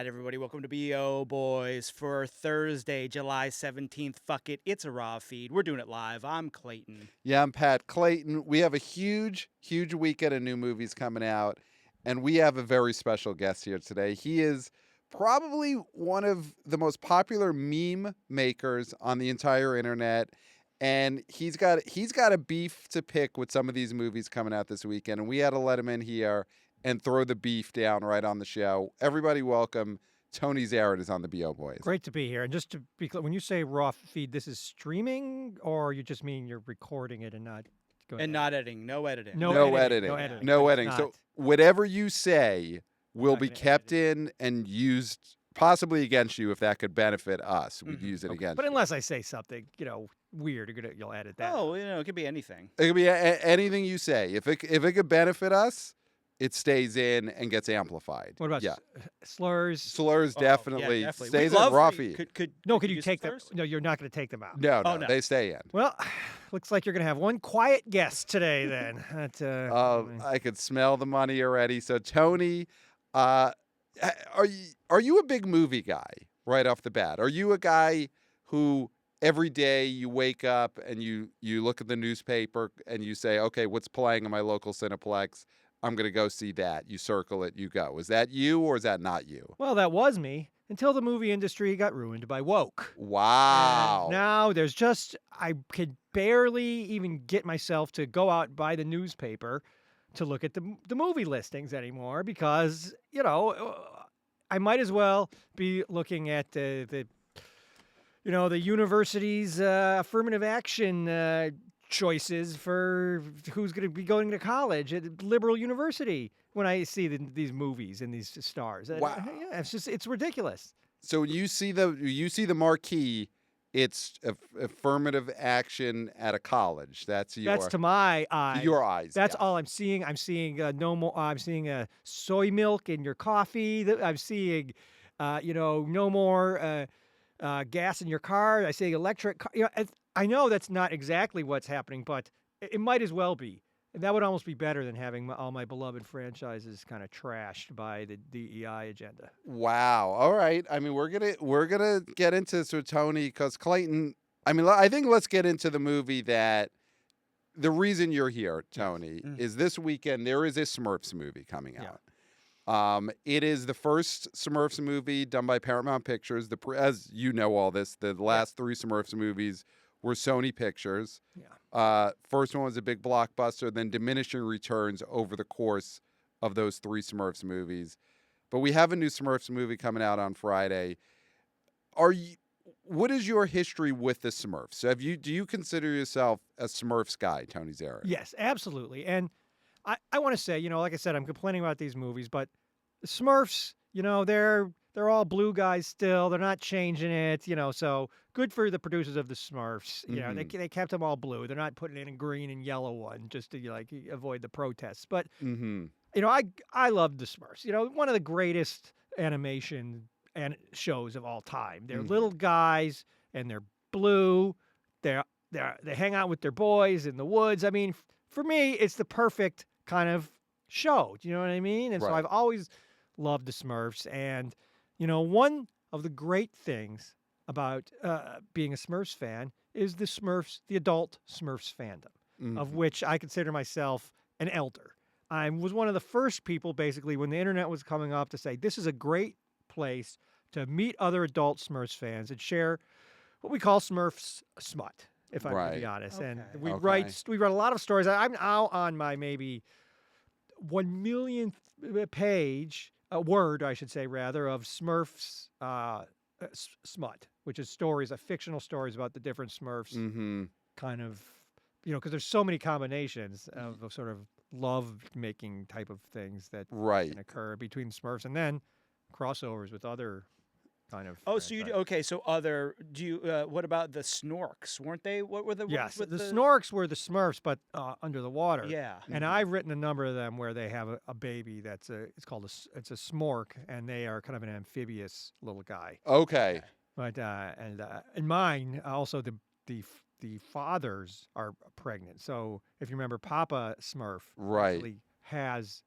right, everybody, welcome to BO Boys for Thursday, July 17th. Fuck it, it's a raw feed. We're doing it live. I'm Clayton. Yeah, I'm Pat Clayton. We have a huge weekend of new movies coming out, and we have a very special guest here today. He is probably one of the most popular meme makers on the entire internet, and he's got a beef to pick with some of these movies coming out this weekend, and we had to let him in here and throw the beef down right on the show. Everybody welcome Tony Zaret is on the BO Boys. Great to be here. And just to be clear, when you say raw feed, this is streaming, or you just mean you're recording it and not going And not editing, no editing. No editing. editing. No It's editing. So not. whatever you say will Not be gonna kept edit in and used possibly against you if that could benefit us. We'd use it Okay. against But you. unless I say something, weird, you'll edit that. Oh, it could be anything. It could be anything you say. If it could benefit us, it stays in and gets amplified. What about yeah. slurs? Slurs Oh, definitely yeah, definitely. stays We'd in love raw for you- feed. Could Could you use take the them? slurs? No, you're not going to take them out. No, Oh, no. they stay in. Well, looks like you're going to have one quiet guest today then. I could smell the money already. So Tony, are you a big movie guy right off the bat? Are you a guy who every day you wake up and you look at the newspaper and you say, okay, what's playing in my local Cineplex? I'm going to go see that. You circle it, you go. Is that you or is that not you? Well, that was me until the movie industry got ruined by woke. Wow. And now I could barely even get myself to go out and buy the newspaper to look at the movie listings anymore because, I might as well be looking at the university's affirmative action choices for who's going to be going to college at liberal university when I see these movies and these stars. Wow. Yeah, it's ridiculous. So when you see the marquee, it's affirmative action at a college. That's To my eyes. your eyes. That's yes. all I'm seeing. I'm seeing no more. I'm seeing soy milk in your coffee. I'm seeing, no more gas in your car. I see electric car. I know that's not exactly what's happening, but it might as well be. And that would almost be better than having all my beloved franchises kind of trashed by the DEI agenda. Wow. All right. I mean, we're gonna get into this with Tony because Clayton. I mean, I think let's get into the movie that the reason you're here, Tony, is this weekend there is a SMURFS movie coming out. It is the first SMURFS movie done by Paramount Pictures. As you know, all this, the last three SMURFS movies were Sony Pictures. Yeah. First one was a big blockbuster, then diminishing returns over the course of those three SMURFS movies. But we have a new SMURFS movie coming out on Friday. What is your history with the SMURFS? Do you consider yourself a SMURFS guy, Tony Zaret? Yes, absolutely. And I want to say, like I said, I'm complaining about these movies, but the Smurfs, they're all blue guys still. They're not changing it, so good for the producers of the Smurfs. They kept them all blue. They're not putting in a green and yellow one just to avoid the protests. But I love the Smurfs. One of the greatest animation and shows of all time. They're little guys and they're blue. They hang out with their boys in the woods. I mean, for me, it's the perfect kind of show. Do you know what I mean? And so Right. I've always loved the Smurfs. And, one of the great things about being a Smurfs fan is the adult Smurfs fandom, of which I consider myself an elder. I was one of the first people, basically, when the internet was coming up to say, this is a great place to meet other adult Smurfs fans and share what we call Smurfs smut, if I'm going to be honest. And we write a lot of stories. I'm now on my maybe 1 millionth page, word, I should say, rather, of Smurfs smut, which is fictional stories about the different Smurfs, kind of, because there's so many combinations of sort of love-making type of things that can occur between Smurfs, and then crossovers with other kind of. Oh, so what about the Snorks? Weren't they? What were the? Yes, with the Snorks were the Smurfs, but under the water. Yeah. And I've written a number of them where they have a baby it's called a Smork, and they are kind of an amphibious little guy. Okay. But in mine also the fathers are pregnant. So if you remember, Papa Smurf actually has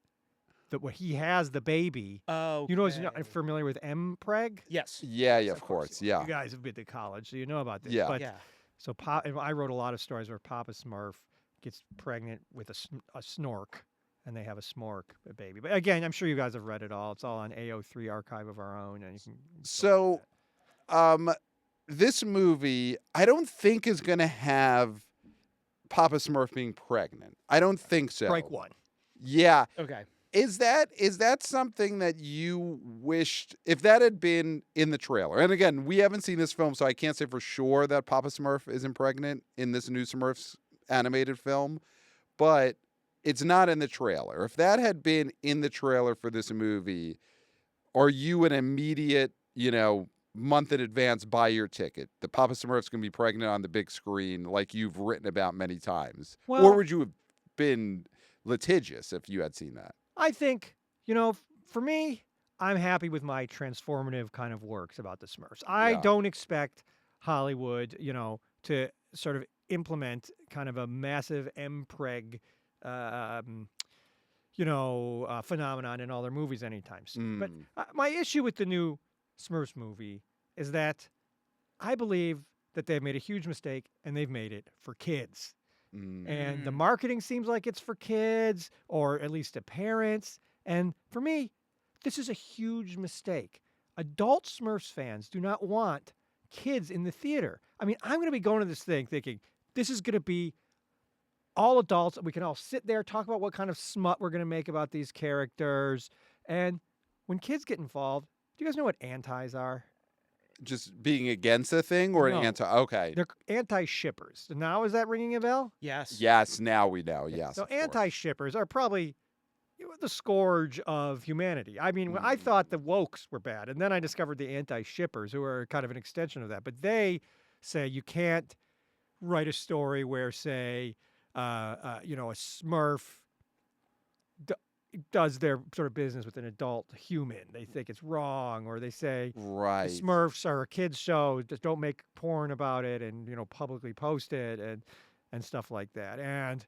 where he has the baby. Oh, You know, is not familiar with MPreg? yes. Yeah, Yes, of course. Yeah. You guys have been to college, so you know about this. Yeah. But Yeah. so and I wrote a lot of stories where Papa Smurf gets pregnant with a snork, and they have a smork, a baby. But again, I'm sure you guys have read it all. It's all on AO3 Archive of Our Own, and you can. So, this movie, I don't think is going to have Papa Smurf being pregnant. I don't think so. Strike one. Yeah. Okay. Is that something that you wished, if that had been in the trailer? And again, we haven't seen this film, so I can't say for sure that Papa Smurf isn't pregnant in this new Smurfs animated film, but it's not in the trailer. If that had been in the trailer for this movie, are you an immediate, month in advance buy your ticket? The Papa Smurf's going to be pregnant on the big screen like you've written about many times. Well, or would you have been litigious if you had seen that? I think, for me, I'm happy with my transformative kind of works about the Smurfs. I Yeah. don't expect Hollywood, to sort of implement kind of a massive MPreg, phenomenon in all their movies anytime soon. But my issue with the new Smurfs movie is that I believe that they've made a huge mistake, and they've made it for kids. And the marketing seems like it's for kids, or at least to parents. And for me, this is a huge mistake. Adult Smurfs fans do not want kids in the theater. I mean, I'm going to be going to this thing thinking this is going to be all adults. We can all sit there, talk about what kind of smut we're going to make about these characters. And when kids get involved, do you guys know what antis are? Just being against a thing or No. an anti? Okay. They're anti-shippers. Now, is that ringing a bell? Yes. Yes, now we know. Yes. So of course. anti-shippers are probably the scourge of humanity. I mean, I thought the wokes were bad, and then I discovered the anti-shippers, who are kind of an extension of that. But they say you can't write a story where, say, a Smurf does their sort of business with an adult human. They think it's wrong, or they say Right. the Smurfs are a kids show. Just don't make porn about it and publicly post it and stuff like that. And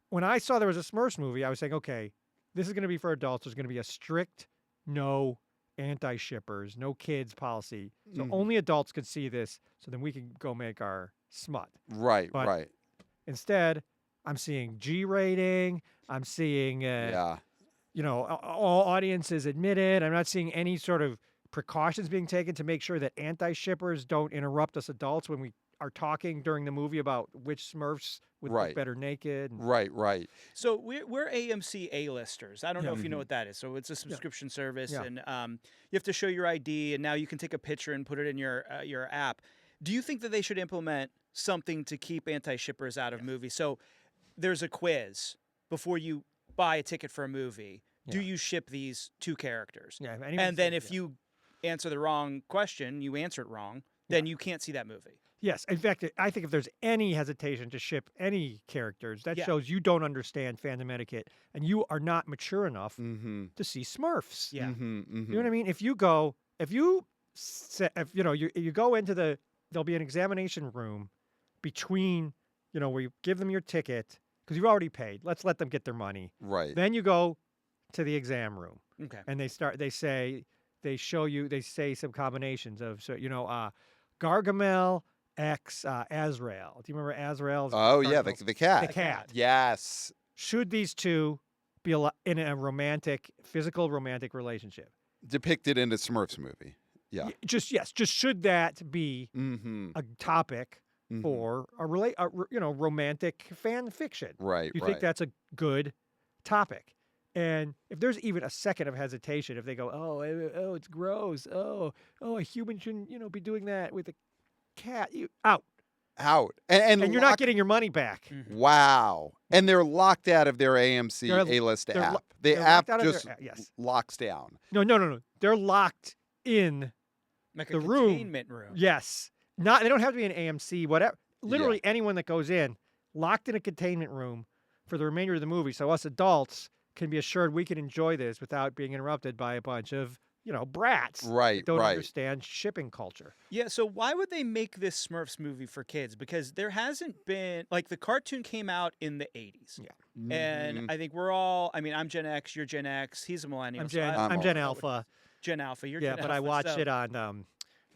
when I saw there was a Smurfs movie, I was saying, okay, this is going to be for adults. There's going to be a strict no anti-shippers, no kids policy. So only adults could see this. So then we can go make our smut. Right. But right. Instead, I'm seeing G rating. I'm seeing Yeah. all audiences admitted. I'm not seeing any sort of precautions being taken to make sure that anti-shippers don't interrupt us adults when we are talking during the movie about which Smurfs would look Right. better naked. Right. Right. So we're AMC A-listers. I don't know if you know what that is. So it's a subscription service, Yeah. and you have to show your ID, and now you can take a picture and put it in your app. Do you think that they should implement something to keep anti-shippers out of movies? So there's a quiz before you buy a ticket for a movie. Do you ship these two characters? Yeah, And then if you answer the wrong question, you answer it wrong, then you can't see that movie. Yes. In fact, I think if there's any hesitation to ship any characters, that shows you don't understand fandom etiquette and you are not mature enough to see Smurfs. Yeah. You know what I mean? If you go into there'll be an examination room between, where you give them your ticket because you've already paid. Let's let them get their money. Right. Then you go to the exam room. Okay. And they say some combinations of, Gargamel X Azrael. Do you remember Azrael's? Oh yeah, the cat. The cat. Yes. Should these two be in a physical romantic relationship? Depicted in a Smurfs movie. Yeah. Just should that be a topic for a romantic fan fiction? Right. You think that's a good topic? And if there's even a second of hesitation, if they go, oh, it's gross. Oh, a human shouldn't, be doing that with a cat. Out. And you're not getting your money back. Wow. And they're locked out of their AMC A-list app. The app just locks down. No. They're locked in like the a containment room. Yes. They don't have to be an AMC, whatever. Literally anyone that goes in, locked in a containment room for the remainder of the movie. So us adults can be assured we can enjoy this without being interrupted by a bunch of, brats Right, that don't right. understand shipping culture. Yeah, so why would they make this Smurfs movie for kids? Because there hasn't been like the cartoon came out in the 80s. Yeah. And Mhm. I think we're all I'm Gen X, you're Gen X, he's a millennial. I'm so Gen, I I'm I'm Gen also- Alpha. Gen Alpha, you're Yeah, Gen but Alpha. I watched so, it on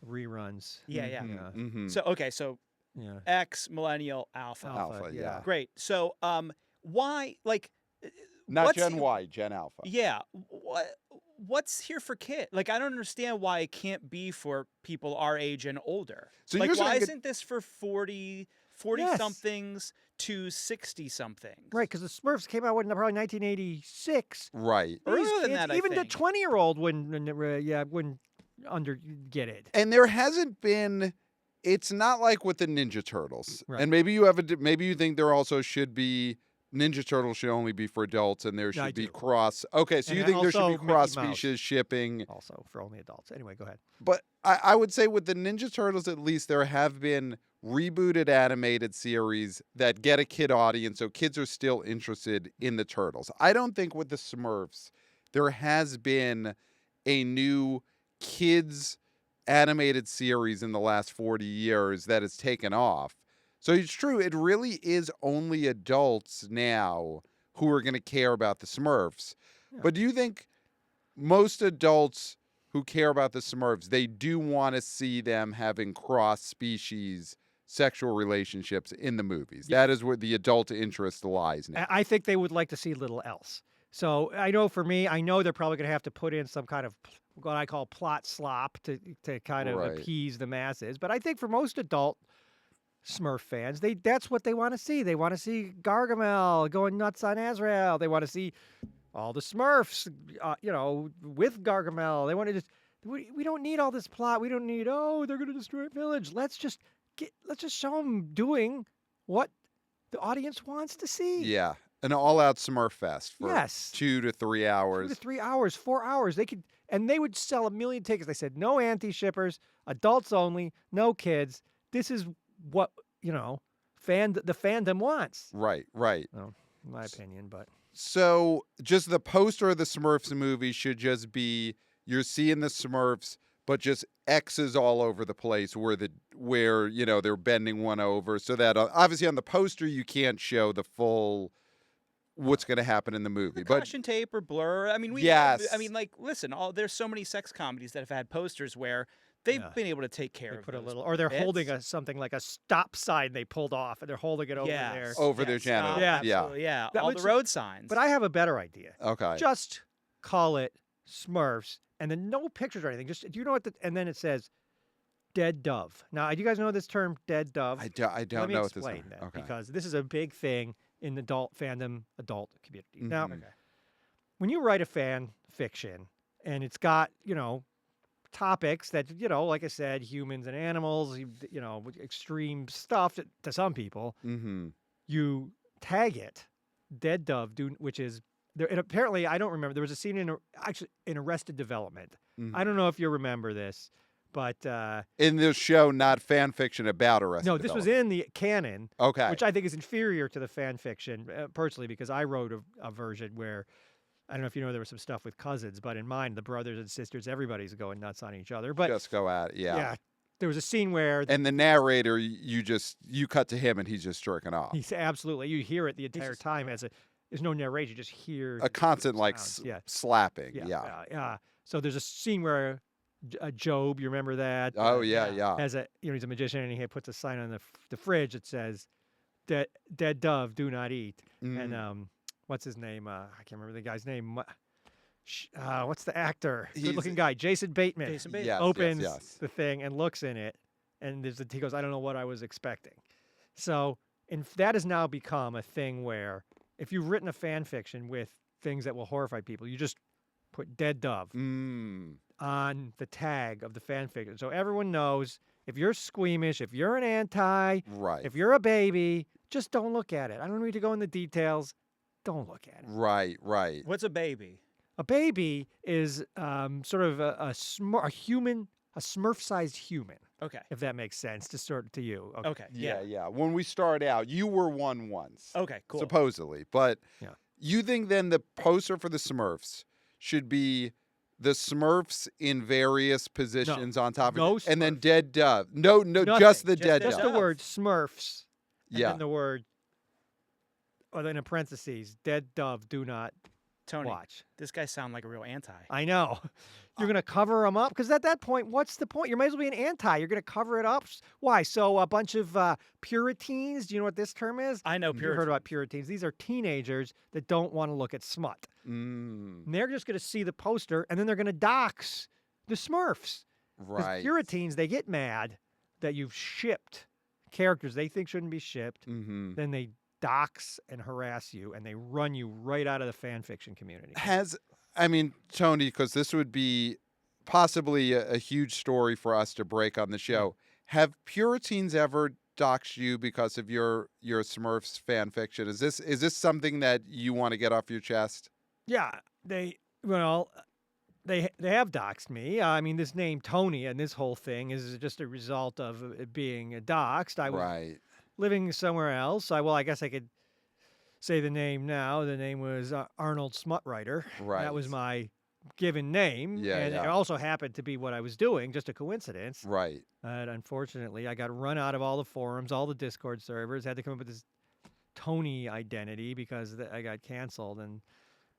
reruns. Yeah, yeah. Mhm, mhm. So okay, so Yeah. X, millennial, alpha. Alpha, yeah. Great. So why Not what's Gen Y, Gen Alpha. Yeah, what's here for kids? Like I don't understand why it can't be for people our age and older. So like you're why saying it- isn't this for 40 Yes. somethings to 60 somethings? Right, because the Smurfs came out in probably 1986. Right. Earlier These than kids, that, I even think. the 20-year-old wouldn't get it. And there hasn't been. It's not like with the Ninja Turtles. Right. And maybe you think there also should be Ninja Turtles should only be for adults, and there No, I should be do. cross. Okay, so And you think there should also be Mickey cross Mouse. species shipping? Also for only adults. Anyway, go ahead. But I would say with the Ninja Turtles, at least there have been rebooted animated series that get a kid audience, so kids are still interested in the Turtles. I don't think with the Smurfs there has been a new kids animated series in the last 40 years that has taken off. So it's true, it really is only adults now who are going to care about the Smurfs. Yeah. But do you think most adults who care about the Smurfs, they do want to see them having cross-species sexual relationships in the movies? Yeah. That is where the adult interest lies now. I think they would like to see little else. So I know for me, I know they're probably going to have to put in some kind of what I call plot slop to kind of Right. appease the masses. But I think for most adult Smurf fans, that's what they want to see. They want to see Gargamel going nuts on Azrael. They want to see all the Smurfs, with Gargamel. They want to just. We don't need all this plot. We don't need. Oh, they're going to destroy a village. Let's just show them doing what the audience wants to see. Yeah, an all-out Smurf fest for Yes. 2 to 3 hours. 2 to 3 hours, 4 hours. They would sell 1 million tickets. They said no anti-shippers, adults only, no kids. This is what the fandom wants. Right, right. Well, in my opinion, but So just the poster of the Smurfs movie should just be you're seeing the Smurfs, but just X's all over the place where they're bending one over, so that obviously on the poster you can't show the full what's going to happen in the movie. But Caution tape or blur. I mean, Yes. listen, there's so many sex comedies that have had posters where they've Yeah. been able to take care they of put a those little, or they're holding bits. something like a stop sign they pulled off, and they're holding it over Yes. there. Over their Yes. genitals. Yeah. Yeah. Absolutely, yeah. That All was- the road signs. But I have a better idea. okay. Just call it Smurfs, and then no pictures or anything. Just do you know what? And then it says dead dove. Now, do you guys know this term, dead dove? I don't Let me know what this explain is. that Okay. because this is a big thing in the adult fandom, adult community. Now, Mhm. when you write a fan fiction and it's got topics that like I said, humans and animals, extreme stuff to some people, Mm-hmm. you tag it dead dove, which is there. And apparently, I don't remember. There was a scene in Arrested Development. Mhm. I don't know if you remember this, but In this show, not fan fiction about Arrested no, this was Development. in the canon. Okay. Which I think is inferior to the fan fiction, personally, because I wrote a version where, I don't know if you know, there was some stuff with cousins, but in mine, the brothers and sisters, everybody's going nuts on each other. But just go at it. Yeah. there was a scene where And the narrator, you cut to him and he's just jerking off. he's absolutely, you hear it the entire time there's no narration, you just hear A constant like sounds. Yeah. slapping. Yeah. So there's a scene where Job, you remember that? Oh yeah. Has he's a magician and he puts a sign on the fridge that says, "Dead dove, do not eat." Mhm. And what's his name? I can't remember the guy's name. What's the actor? Good-looking guy, Jason Bateman. Jason Bateman. Yes, Opens yes. the thing and looks in it, and he goes, "I don't know what I was expecting." So, and that has now become a thing where if you've written a fan fiction with things that will horrify people, you just put "dead dove" Mm. on the tag of the fan fiction, so everyone knows. If you're squeamish, if you're an anti, Right. if you're a baby, just don't look at it. I don't need to go into details. Don't look at it. Right. What's a baby? A baby is sort of a Smurf-sized human, Okay. if that makes sense to you. Okay. Yeah. When we start out, you were one once. Okay. Cool. Supposedly. But Yeah. you think then the poster for the Smurfs should be the Smurfs in various positions on top of no it, and then Smurfs. dead dove. No, Nothing. just the Just dead the Just dove. the word Smurfs. And Yeah. then the word, or then in parentheses, dead dove, do not Tony, watch. this guy sound like a real anti. I know. You're going to cover them up? Because at that point, what's the point? You might as well be an anti. You're going to cover it up. Why? So a bunch of Puritans, do you know what this term is? I know You've heard about Puritans. These are teenagers that don't want to look at smut. Mm, And they're just going to see the poster, and then they're going to dox the Smurfs. 'Cause right. Puritans, they get mad that you've shipped characters they think shouldn't be shipped. Mm-hmm. Then they dox and harass you, and they run you right out of the fan fiction community. Tony, because this would be possibly a huge story for us to break on the show. Have Puritans ever doxed you because of your Smurfs fan fiction? Is this something that you want to get off your chest? Yeah, they have doxed me. I mean, this name Tony and this whole thing is just a result of it being doxed. I was Right. living somewhere else. I guess I could say the name now. The name was Arnold Smutwriter. Right. That was my given name. Yeah, and yeah. it also happened to be what I was doing, just a coincidence. Right. And unfortunately, I got run out of all the forums, all the Discord servers, had to come up with this Tony identity because I got canceled. And,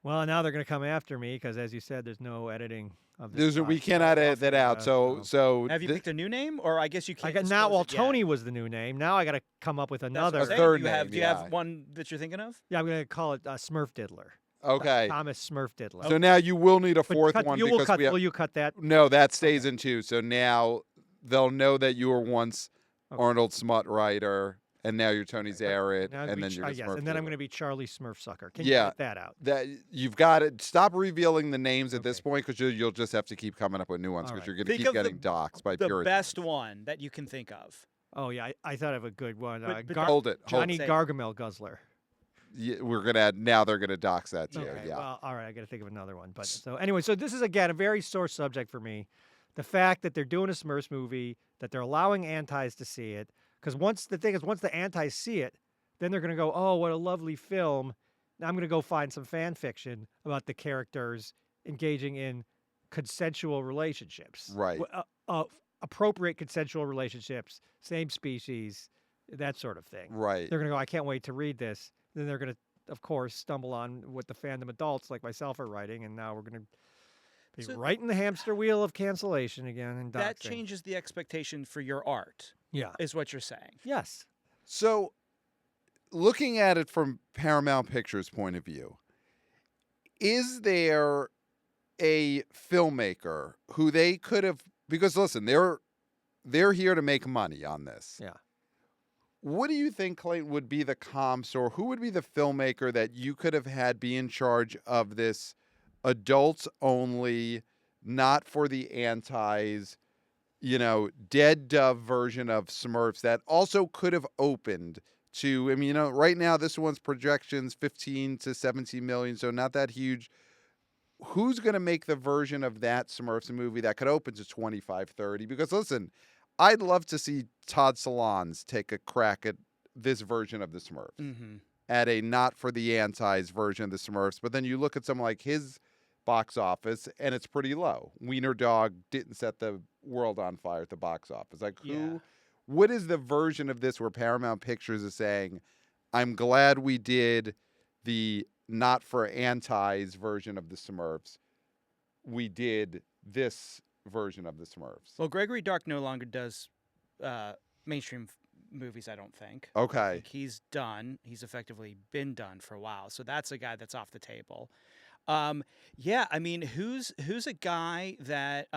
well, now they're going to come after me because, as you said, there's no editing of this. We cannot edit that out. So Have you picked a new name, or I guess you can't? I got now. Well, disclose it yet? Tony was the new name. Now I got to come up with That's another. what I'm saying. third Do you have, name, do you yeah. have one that you're thinking of? Yeah, I'm going to call it Smurf Diddler. Okay. Thomas Smurf Diddler. So now you will need a But fourth cut- one you will because cut. we have, Will you cut that? no, that stays in two. So now they'll know that you were once Okay. Arnold Smutwriter, and now you're Tony Zaret, Now I'm and gonna then be you're yes, Smurf and then I'm Diddler. going to be Charlie Smurfsucker. Can Yeah. you cut that out? That you've got to stop revealing the names at this Okay. point because you'll just have to keep coming up with new ones All because right. you're going to Think keep of the- getting doxxed by The Puritans. best one that you can think of. Oh yeah, I thought of a good one. But Hold it. Johnny Say it. Gargamel Guzzler. Yeah, we're gonna add. Now they're gonna dox that too. Okay, Yeah. well, all right, I got to think of another one. But so anyway, so this is again a very sore subject for me. The fact that they're doing a Smurfs movie, that they're allowing antis to see it, because once the antis see it, then they're going to go, oh, what a lovely film. Now I'm going to go find some fan fiction about the characters engaging in consensual relationships, Right. appropriate consensual relationships, same species, that sort of thing. Right. They're going to go, I can't wait to read this. Then they're going to, of course, stumble on what the fandom adults like myself are writing, and now we're going to be So- right in the hamster wheel of cancellation again. And That doxing. changes the expectation for your art, Yeah. is what you're saying. Yes. So, looking at it from Paramount Pictures' point of view, is there a filmmaker who they could have? Because listen, they're here to make money on this. Yeah. What do you think, Clayton, would be the comps, or who would be the filmmaker that you could have had be in charge of this adults only, not for the antis, dead dove version of Smurfs that also could have opened to, right now this one's projections 15 to 17 million, so not that huge. Who's going to make the version of that Smurfs movie that could open to 25, 30? Because listen, I'd love to see Todd Solondz take a crack at this version of the Smurfs, Mm-hmm. at a not for the antis version of the Smurfs. But then you look at something like his box office, and it's pretty low. Wiener Dog didn't set the world on fire at the box office. Like, Yeah. what is the version of this where Paramount Pictures is saying, I'm glad we did the not for antis version of the Smurfs. We did this version of the Smurfs. Well, Gregory Dark no longer does mainstream movies, I don't think. I Okay. think he's done. He's effectively been done for a while. So that's a guy that's off the table. Yeah, I mean, who's a guy that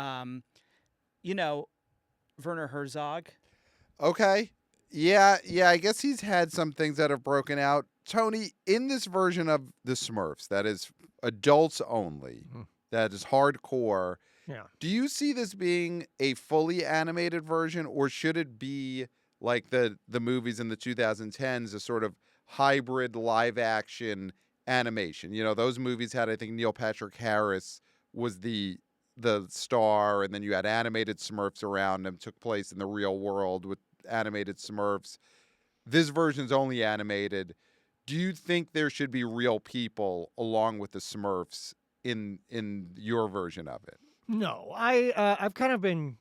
Werner Herzog? Okay. Yeah, I guess he's had some things that have broken out. Tony, in this version of the Smurfs that is adults only, Mhm. that is hardcore, Yeah. do you see this being a fully animated version, or should it be like the movies in the 2010s, a sort of hybrid live action animation? Those movies had, I think, Neil Patrick Harris was the star, and then you had animated Smurfs around them, took place in the real world with animated Smurfs. This version's only animated. Do you think there should be real people along with the Smurfs in your version of it. No, I've kind of been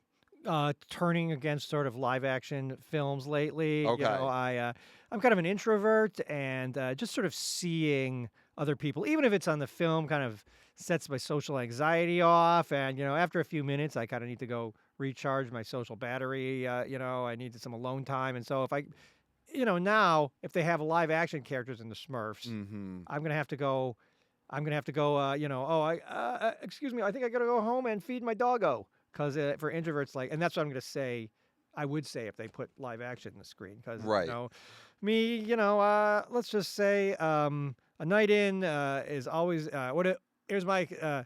turning against sort of live action films lately. Okay. You know, I'm kind of an introvert, and just sort of seeing other people, even if it's on the film, kind of sets my social anxiety off. And you know, after a few minutes, I kind of need to go recharge my social battery. You know, I need some alone time, and so if I, you know, now if they have live action characters in the Smurfs, Mm-hmm. I'm gonna have to go. You know, excuse me, I think I gotta go home and feed my doggo. Because for introverts, like, and that's what I'm gonna say. I would say if they put live action in the screen, because Right. you know, me, you know, let's just say a night in is always here's my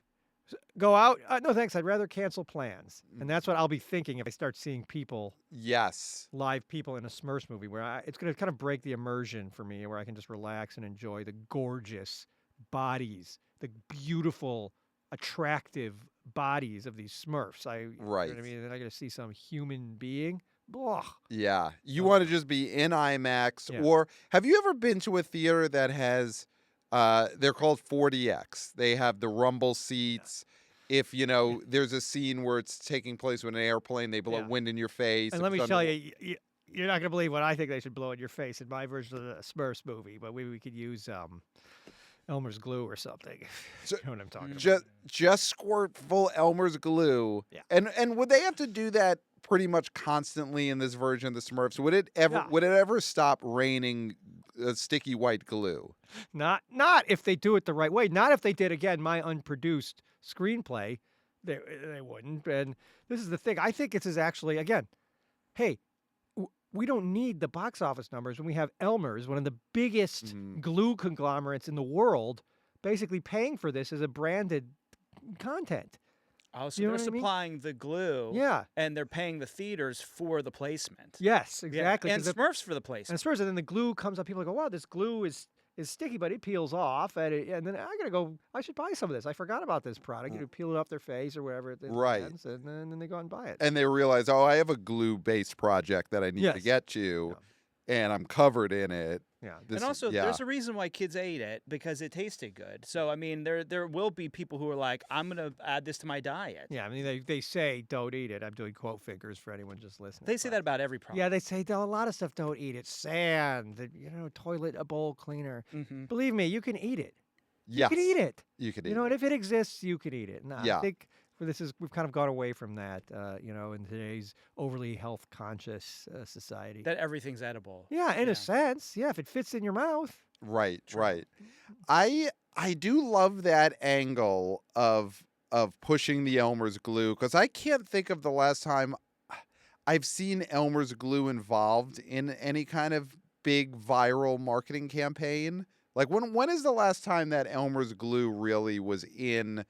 go out. No thanks, I'd rather cancel plans, and that's what I'll be thinking if I start seeing people. Yes. Live people in a Smurfs movie where it's going to kind of break the immersion for me, where I can just relax and enjoy the gorgeous bodies, the beautiful, attractive bodies of these Smurfs. You know Right. what I mean? And I get to see some human being. Blah. Yeah. You want to just be in IMAX, Yeah. or have you ever been to a theater that has they're called 4DX. They have the rumble seats. If, you know, there's a scene where it's taking place with an airplane, they blow Yeah. wind in your face. And if let me it's tell under- you, you're not going to believe what I think they should blow in your face in my version of the Smurfs movie, but maybe we could use Elmer's glue or something. So- You know what I'm talking just squirt full Elmer's glue. Yeah. And would they have to do that pretty much constantly in this version of the Smurfs? Would it ever Yeah. stop raining sticky white glue? Not if they do it the right way. Not if they did, again, my unproduced screenplay. They wouldn't. And this is the thing. I think it's actually, again, hey, we don't need the box office numbers when we have Elmer's, one of the biggest glue conglomerates in the world, basically paying for this as a branded content. Oh, so You know they're what I mean? supplying the glue. Yeah. And they're paying the theaters for the placement. Yes, Yeah, exactly. And 'cause Smurfs for the and placement. Smurfs, and then the glue comes up. People go, wow, this glue is sticky, but it peels off. And then I should buy some of this. I forgot about this product. You peel it off their face or wherever it Right. lands, and then they go out and buy it. And they realize, oh, I have a glue-based project that I need to Yes. get to, and I'm covered in it. Yeah. This And is- also, yeah. there's a reason why kids ate it, because it tasted good. So, I mean, there will be people who are like, I'm going to add this to my diet. Yeah, I mean, they say don't eat it. I'm doing quote fingers for anyone just listening. They say but- that about every product. Yeah, they say a lot of stuff don't eat it. Sand, toilet, a bowl cleaner. Mm-hmm. Believe me, you can eat it. Yes. You can eat it. You could eat You know, it. and if it exists, you can eat it. And Yeah. I think we've kind of gone away from that, in today's overly health conscious society. That everything's edible. Yeah, in Yeah. a sense. Yeah, if it fits in your mouth. Right, True. right. I do love that angle of pushing the Elmer's glue, because I can't think of the last time I've seen Elmer's glue involved in any kind of big viral marketing campaign. Like when is the last time that Elmer's glue really was in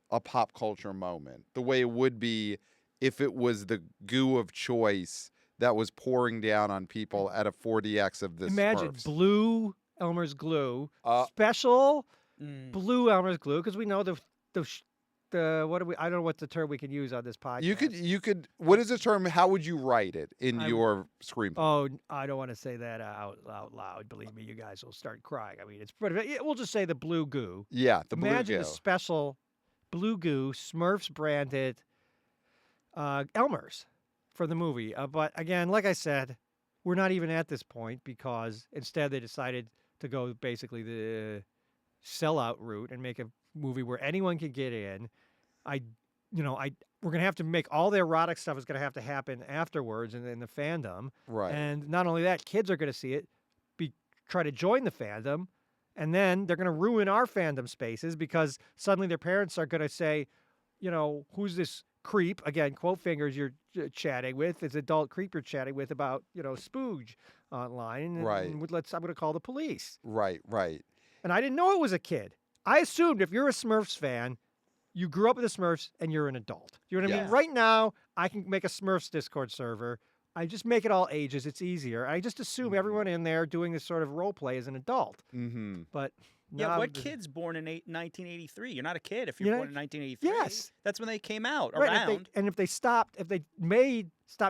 a pop culture moment, the way it would be if it was the goo of choice that was pouring down on people at a 4DX of the Imagine Smurfs? blue Elmer's glue, Uh, special Mm. blue Elmer's glue, because we know the what do we? I don't know what the term we can use on this podcast. You could. What is the term? How would you write it in your screenplay? Oh, I don't want to say that out loud. Believe me, you guys will start crying. I mean, we'll just say the blue goo. Yeah, the blue Imagine goo. a special blue goo Smurfs branded Elmer's for the movie. But again, like I said, we're not even at this point, because instead they decided to go basically the sellout route and make a movie where anyone can get in. We're gonna have to make all the erotic stuff is gonna have to happen afterwards in the fandom. Right. And not only that, kids are gonna see it, try to join the fandom, and then they're gonna ruin our fandom spaces, because suddenly their parents are gonna say, who's this creep? Again, quote fingers you're chatting with, this adult creep you're chatting with about, spooge online. Right. And I'm gonna call the police. Right. And I didn't know it was a kid. I assumed if you're a Smurfs fan, you grew up with the Smurfs and you're an adult. You know what I Yeah. mean? Right now, I can make a Smurfs Discord server. I just make it all ages. It's easier. I just assume everyone in there doing this sort of role play is an adult. Mm-hmm. But Yeah, now what the- kid's born in 1983? You're not a kid if you're You're born not- in 1983. Yes. That's when they came out, Right, around. if they stop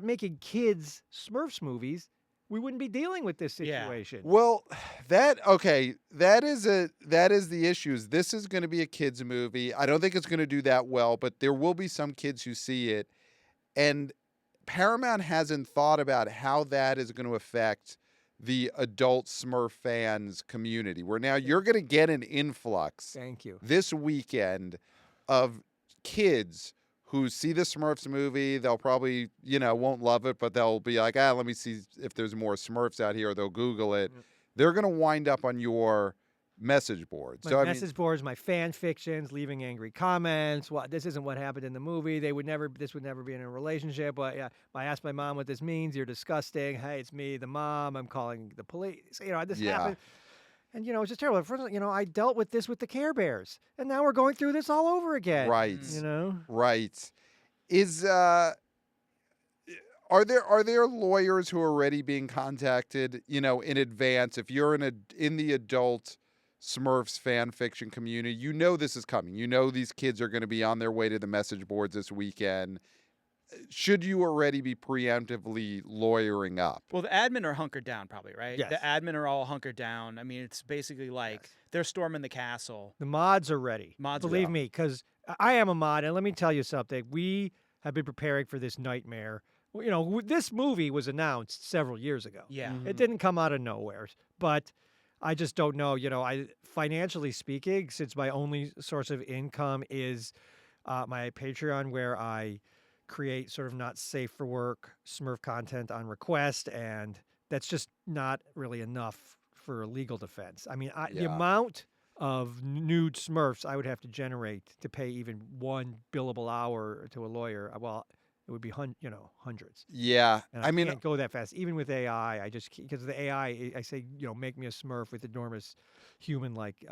making kids Smurfs movies, we wouldn't be dealing with this Yeah. situation. Well, that is the issue. Is this is going to be a kids movie. I don't think it's going to do that well, but there will be some kids who see it, and Paramount hasn't thought about how that is going to affect the adult Smurf fans community. Where now you're going to get an influx Thank you. this weekend of kids who see the Smurfs movie. They'll probably, won't love it, but they'll be like, let me see if there's more Smurfs out here. They'll Google it. They're going to wind up on your message board. My message boards, my fan fictions, leaving angry comments. This isn't what happened in the movie. This would never be in a relationship. But yeah, I asked my mom what this means. You're disgusting. Hey, it's me, the mom. I'm calling the police. This happened. And, it's just terrible. First, I dealt with this with the Care Bears. And now we're going through this all over again. Right. Right. Are there lawyers who are already being contacted, in advance? If you're in the adult Smurfs fan fiction community, this is coming. These kids are going to be on their way to the message boards this weekend. Should you already be preemptively lawyering up? Well, the admin are hunkered down probably, right? Yes. The admin are all hunkered down. I mean, it's basically like they're storming the castle. The mods are ready. Believe me, because I am a mod, and let me tell you something. We have been preparing for this nightmare. This movie was announced several years ago. Yeah. It didn't come out of nowhere, but I just don't know. Financially speaking, since my only source of income is my Patreon, where I create sort of not safe for work Smurf content on request, and that's just not really enough for a legal defense. I mean, the amount of nude Smurfs I would have to generate to pay even one billable hour to a lawyer, well, it would be hundreds. Yeah, And I can't go that fast. Even with AI, because of the AI, I say, make me a Smurf with enormous human-like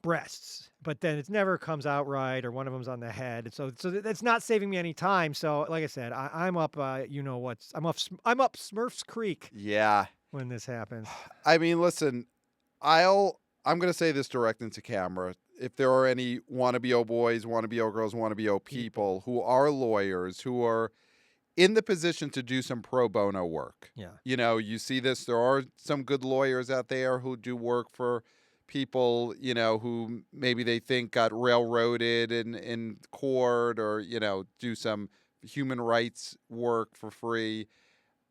breasts, but then it never comes out right, or one of them's on the head. So that's not saving me any time. So, like I said, I'm up. I'm up Smurfs Creek. Yeah. When this happens. I mean, listen, I'm going to say this direct into camera. If there are any wannabe boys, wannabe girls, wannabe people who are lawyers, who are in the position to do some pro bono work. Yeah. You see this. There are some good lawyers out there who do work for people, who maybe they think got railroaded in court, or, do some human rights work for free.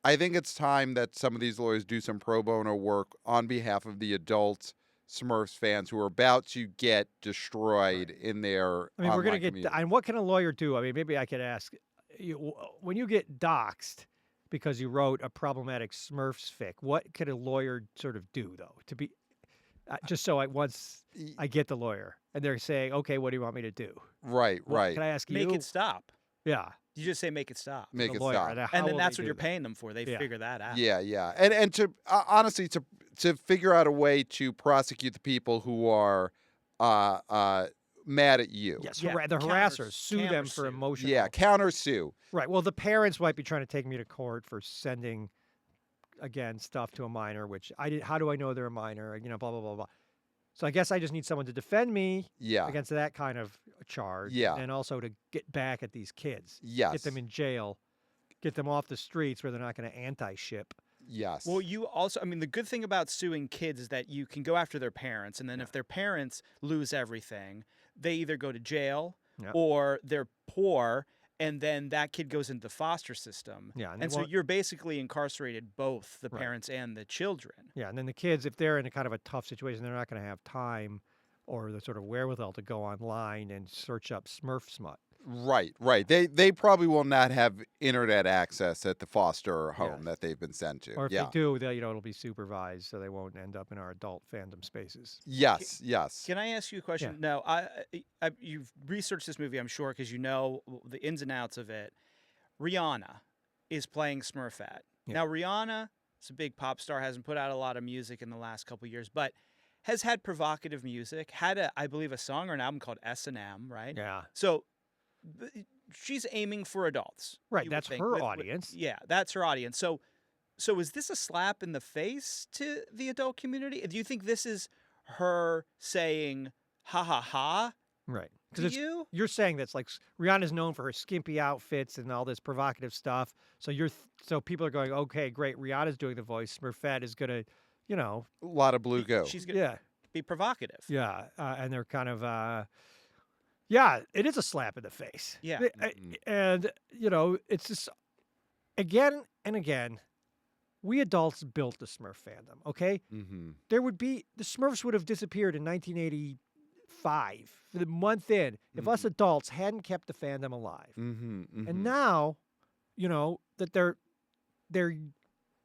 I think it's time that some of these lawyers do some pro bono work on behalf of the adult Smurfs fans who are about to get destroyed in their I mean, we're going to community. and what can a lawyer do? I mean, maybe I could ask, when you get doxxed because you wrote a problematic Smurfs fic, what could a lawyer sort of do, though, to be... just so once I get the lawyer and they're saying, okay, what do you want me to do? Right. Can I ask you? Make it stop. Yeah. You just say make it stop. Make it lawyer, stop. And then that's what you're paying them for. They Yeah. figure that out. Yeah. And to honestly, to figure out a way to prosecute the people who are mad at you. Yes, Yeah, the harassers. Sue them for countersue. emotional. Yeah, countersue. Right. Well, the parents might be trying to take me to court for sending, again, stuff to a minor, which I did. How do I know they're a minor? Blah, blah, blah, blah. So I guess I just need someone to defend me against that kind of charge. Yeah. And also to get back at these kids. Yes. Get them in jail. Get them off the streets where they're not going to anti-ship. Yes. Well, you also, I mean, the good thing about suing kids is that you can go after their parents, and then if their parents lose everything, they either go to jail or they're poor, and then that kid goes into the foster system. Yeah, and so you're basically incarcerated both the parents and the children. Yeah, and then the kids, if they're in a kind of a tough situation, they're not going to have time or the sort of wherewithal to go online and search up Smurf smut. Right. They probably will not have internet access at the foster home that they've been sent to. Or if they do, it'll be supervised, so they won't end up in our adult fandom spaces. Yes. Can I ask you a question? Yeah. No, you've researched this movie, I'm sure, because you know the ins and outs of it. Rihanna is playing Smurfette. Yeah. Now, Rihanna is a big pop star, hasn't put out a lot of music in the last couple of years, but has had provocative music, had, I believe, a song or an album called S&M, right? Yeah. So she's aiming for adults. Right, you would that's think, her audience. Yeah, that's her audience. So is this a slap in the face to the adult community? Do you think this is her saying, ha ha ha, Right. Do Because you? you're saying that's like Rihanna's known for her skimpy outfits and all this provocative stuff. So so people are going, okay, great. Rihanna's doing the voice. Smurfette is gonna, you know, A lot of blue go. She's gonna yeah, be provocative. yeah, and they're kind of, yeah, it is a slap in the face. Yeah. And it's just again and again, we adults built the Smurf fandom. Okay, Mm-hmm. the Smurfs would have disappeared in 1985, for the month in, if us adults hadn't kept the fandom alive. Mm-hmm. Mm-hmm. And now, that they're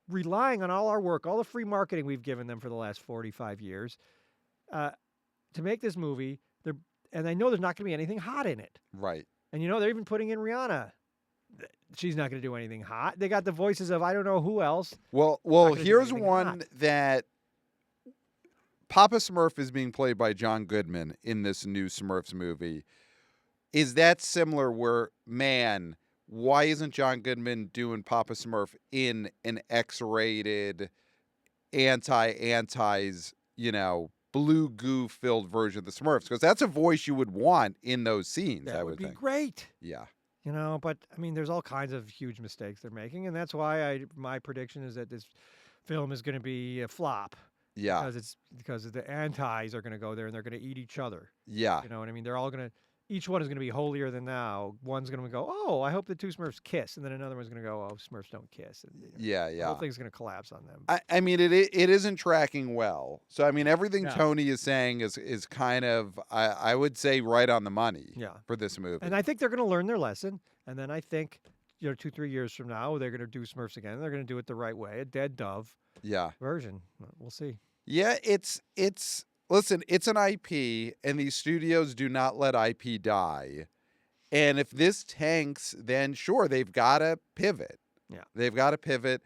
relying on all our work, all the free marketing we've given them for the last 45 years, to make this movie. And I know there's not going to be anything hot in it. Right. And they're even putting in Rihanna. She's not going to do anything hot. They got the voices of I don't know who else. Well, gonna do here's anything one hot. that Papa Smurf is being played by John Goodman in this new Smurfs movie. Is that similar where, man, why isn't John Goodman doing Papa Smurf in an X-rated, antis, blue goo filled version of the Smurfs? Because that's a voice you would want in those scenes, That I would would be think. great. Yeah. But I mean, there's all kinds of huge mistakes they're making, and that's why my prediction is that this film is going to be a flop. Yeah. Because the antis are going to go there and they're going to eat each other. Yeah. You know what I mean? They're all going to. Each one is going to be holier than thou. One's going to go, oh, I hope the two Smurfs kiss, and then another one's going to go, oh, Smurfs don't kiss. And, Yeah. The Yeah. whole thing's going to collapse on them. I mean, it isn't tracking well. So, I mean, everything No. Tony is saying is kind of, I would say, right on the money Yeah. for this movie. And I think they're going to learn their lesson. And then I think, 2-3 years from now, they're going to do Smurfs again. They're going to do it the right way, a dead dove Yeah. version. We'll see. Yeah, listen, it's an IP, and these studios do not let IP die. And if this tanks, then sure, they've got to pivot. Yeah. They've got to pivot.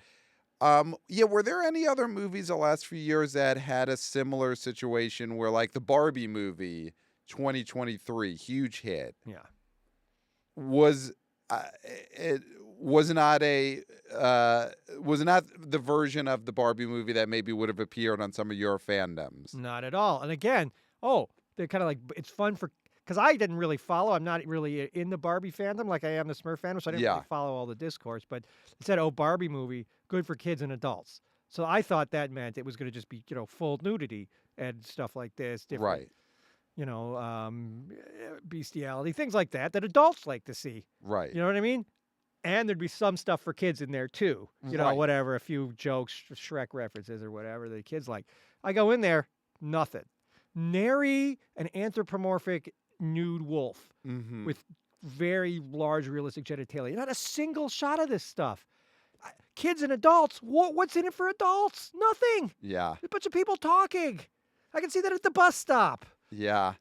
Were there any other movies the last few years that had a similar situation where, like the Barbie movie, 2023, huge hit, Yeah. was not the version of the Barbie movie that maybe would have appeared on some of your fandoms? Not at all. And again, they're kind of like, it's fun because I didn't really follow. I'm not really in the Barbie fandom like I am the Smurf fandom, so I didn't Yeah. really follow all the discourse. But it said, Barbie movie, good for kids and adults. So I thought that meant it was going to just be, full nudity and stuff like this. Different, Right. bestiality, things like that adults like to see. Right. You know what I mean? And there'd be some stuff for kids in there too. Right. Whatever, a few jokes, Shrek references or whatever the kids like. I go in there, nothing. Nary an anthropomorphic nude wolf Mm-hmm. with very large realistic genitalia. Not a single shot of this stuff. Kids and adults, what's in it for adults? Nothing. Yeah. A bunch of people talking. I can see that at the bus stop. Yeah.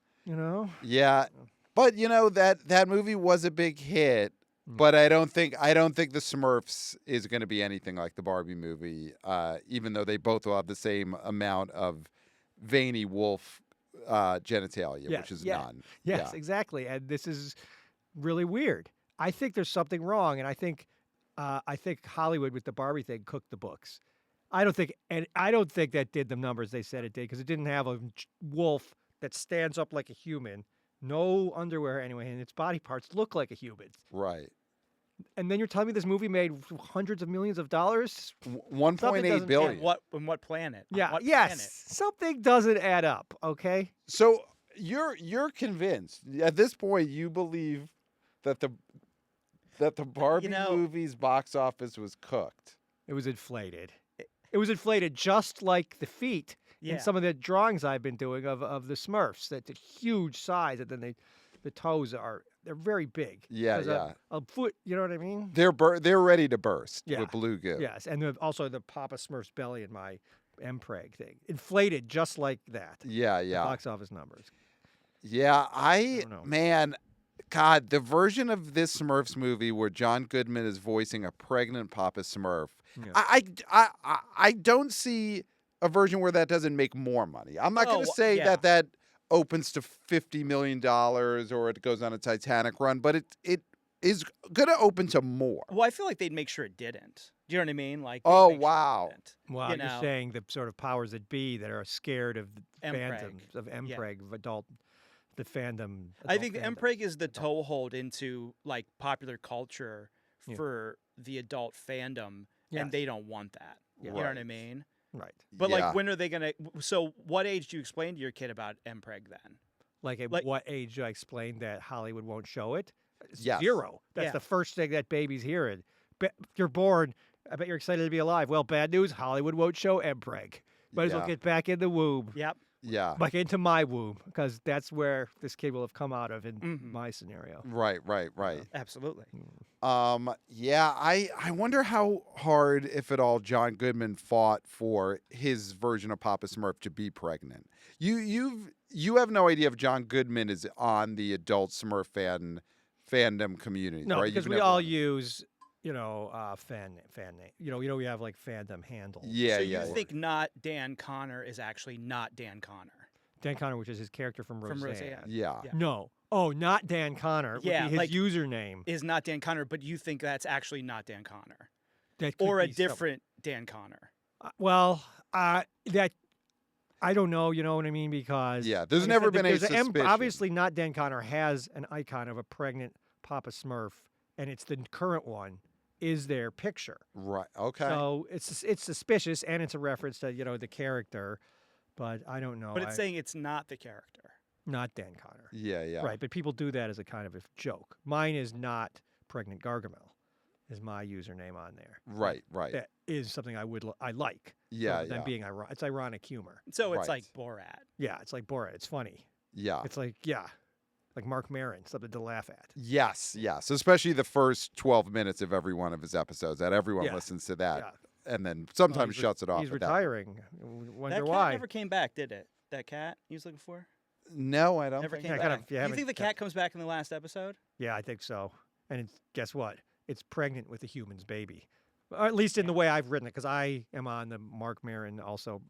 Yeah. But that movie was a big hit. But I don't think the Smurfs is going to be anything like the Barbie movie, even though they both will have the same amount of veiny wolf genitalia, which is none. Yes, Yeah. exactly. And this is really weird. I think there's something wrong, and I think Hollywood with the Barbie thing cooked the books. I don't think that did the numbers they said it did, because it didn't have a wolf that stands up like a human, no underwear anyway, and its body parts look like a human. Right. And then you're telling me this movie made hundreds of millions of dollars? 1.8 doesn't- billion. On what planet? On Yeah. what Yes. planet? Something doesn't add up. Okay. So you're convinced at this point? You believe that the Barbie movie's box office was cooked? It was inflated. It was inflated just like the feet in some of the drawings I've been doing of the Smurfs. That's a huge size, and then the toes they're very big. Yeah, 'Cause yeah. A foot, you know what I mean? They're ready to burst Yeah. with blue goo. Yes, and also the Papa Smurf's belly in my M-Preg thing. Inflated just like that. Yeah, The yeah. box office numbers. Yeah, don't know. man, God, the version of this Smurfs movie where John Goodman is voicing a pregnant Papa Smurf, Yeah. I don't see a version where that doesn't make more money. I'm not going to say yeah. that opens to $50 million or it goes on a Titanic run, but it is going to open to more. Well, I feel like they'd make sure it didn't. Do you know what I mean? Like, they'd Oh, make sure it wow. didn't. Wow, You you're know. saying the sort of powers that be that are scared of the M-Preg. phantoms of M-Preg, of adult the fandom. I think the adult Mpreg is fandoms. the Adult. toehold into like popular culture Yeah. for the adult fandom, Yes. and they don't want that. Yeah. You know what I Right. mean? Right. But Yeah. like, when are they gonna? So, what age do you explain to your kid about Mpreg then? Like at Like- what age do I explain that Hollywood won't show it? Yes. 0. That's Yeah. the first thing that baby's hearing. You're born. I bet you're excited to be alive. Well, bad news. Hollywood won't show Mpreg. Might as well Yeah. get back in the womb. Yep. Yeah. Back into my womb, because that's where this kid will have come out of in Mhm. my scenario. Right. Absolutely. Yeah, I wonder how hard, if at all, John Goodman fought for his version of Papa Smurf to be pregnant. You have no idea if John Goodman is on the adult Smurf fandom community, No, right? because You've we never- all use, fan name. We have like fandom handles. Yeah, so yeah. you yeah. think not Dan Connor is actually not Dan Connor Dan Connor, which is his character from Roseanne. Roseanne? Yeah. Yeah. No. Oh, not Dan Connor. Would Yeah, be his like- username. Is not Dan Connor, but you think that's actually not Dan Connor That could or a be some- different Dan Connor? That I don't know. You know what I mean? Because Yeah, there's like I never said, been a there's suspicion. obviously, not Dan Connor has an icon of a pregnant Papa Smurf, and it's the current one is their picture. Right. Okay. So it's suspicious, and it's a reference to the character, but I don't know. But it's saying it's not the character. not Dan Connor. Yeah, yeah. Right, but people do that as a kind of a joke. Mine is not pregnant Gargamel, is my username on there. Right, right. That is something I like. Yeah, rather than yeah. being it's ironic humor. So it's Right. like Borat. Yeah, it's like Borat. It's funny. Yeah. It's like like Mark Maron, something to laugh at. Yes, yes. Especially the first 12 minutes of every one of his episodes, that everyone Yeah. listens to that Yeah. and then sometimes he's re- shuts it off. He's at that. retiring. That Wonder cat why? never came back, did it? That cat he was looking for No, I don't never think came Yeah, back. kind of- yeah, you think the cat comes back in the last episode? Yeah, I think so. And guess what? It's pregnant with a human's baby, or at least in the way I've written it, because I am on the Mark Maron also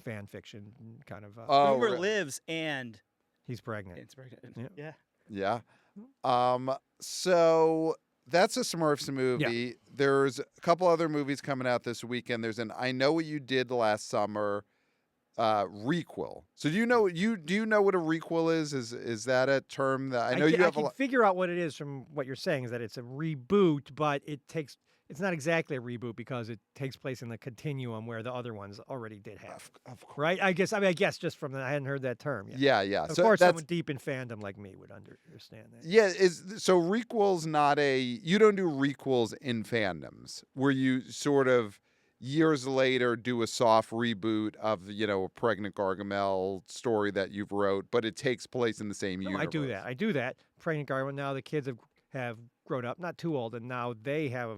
fan fiction kind of. Oh, Boomer re- lives and He's pregnant. it's pregnant. Yeah. Yeah. Yeah. So that's a Smurfs movie. There's a couple other movies coming out this weekend. There's an I Know What You Did Last Summer re-quel. So do you know what a re-quel is? Is that a term that I know you I have a can lot? figure out what it is from what you're saying, is that it's a reboot, but it's not exactly a reboot because it takes place in the continuum where the other ones already did have. Of course. Right? I guess just from I hadn't heard that term yet. Yeah, yeah. Of So course, that's someone deep in fandom like me would understand that. yeah. So re-quels not a you don't do re-quels in fandoms where you sort of years later do a soft reboot of a pregnant Gargamel story that you've wrote, but it takes place in the same No, universe. I do that. Pregnant Gargamel. Now the kids have grown up, not too old, and now they have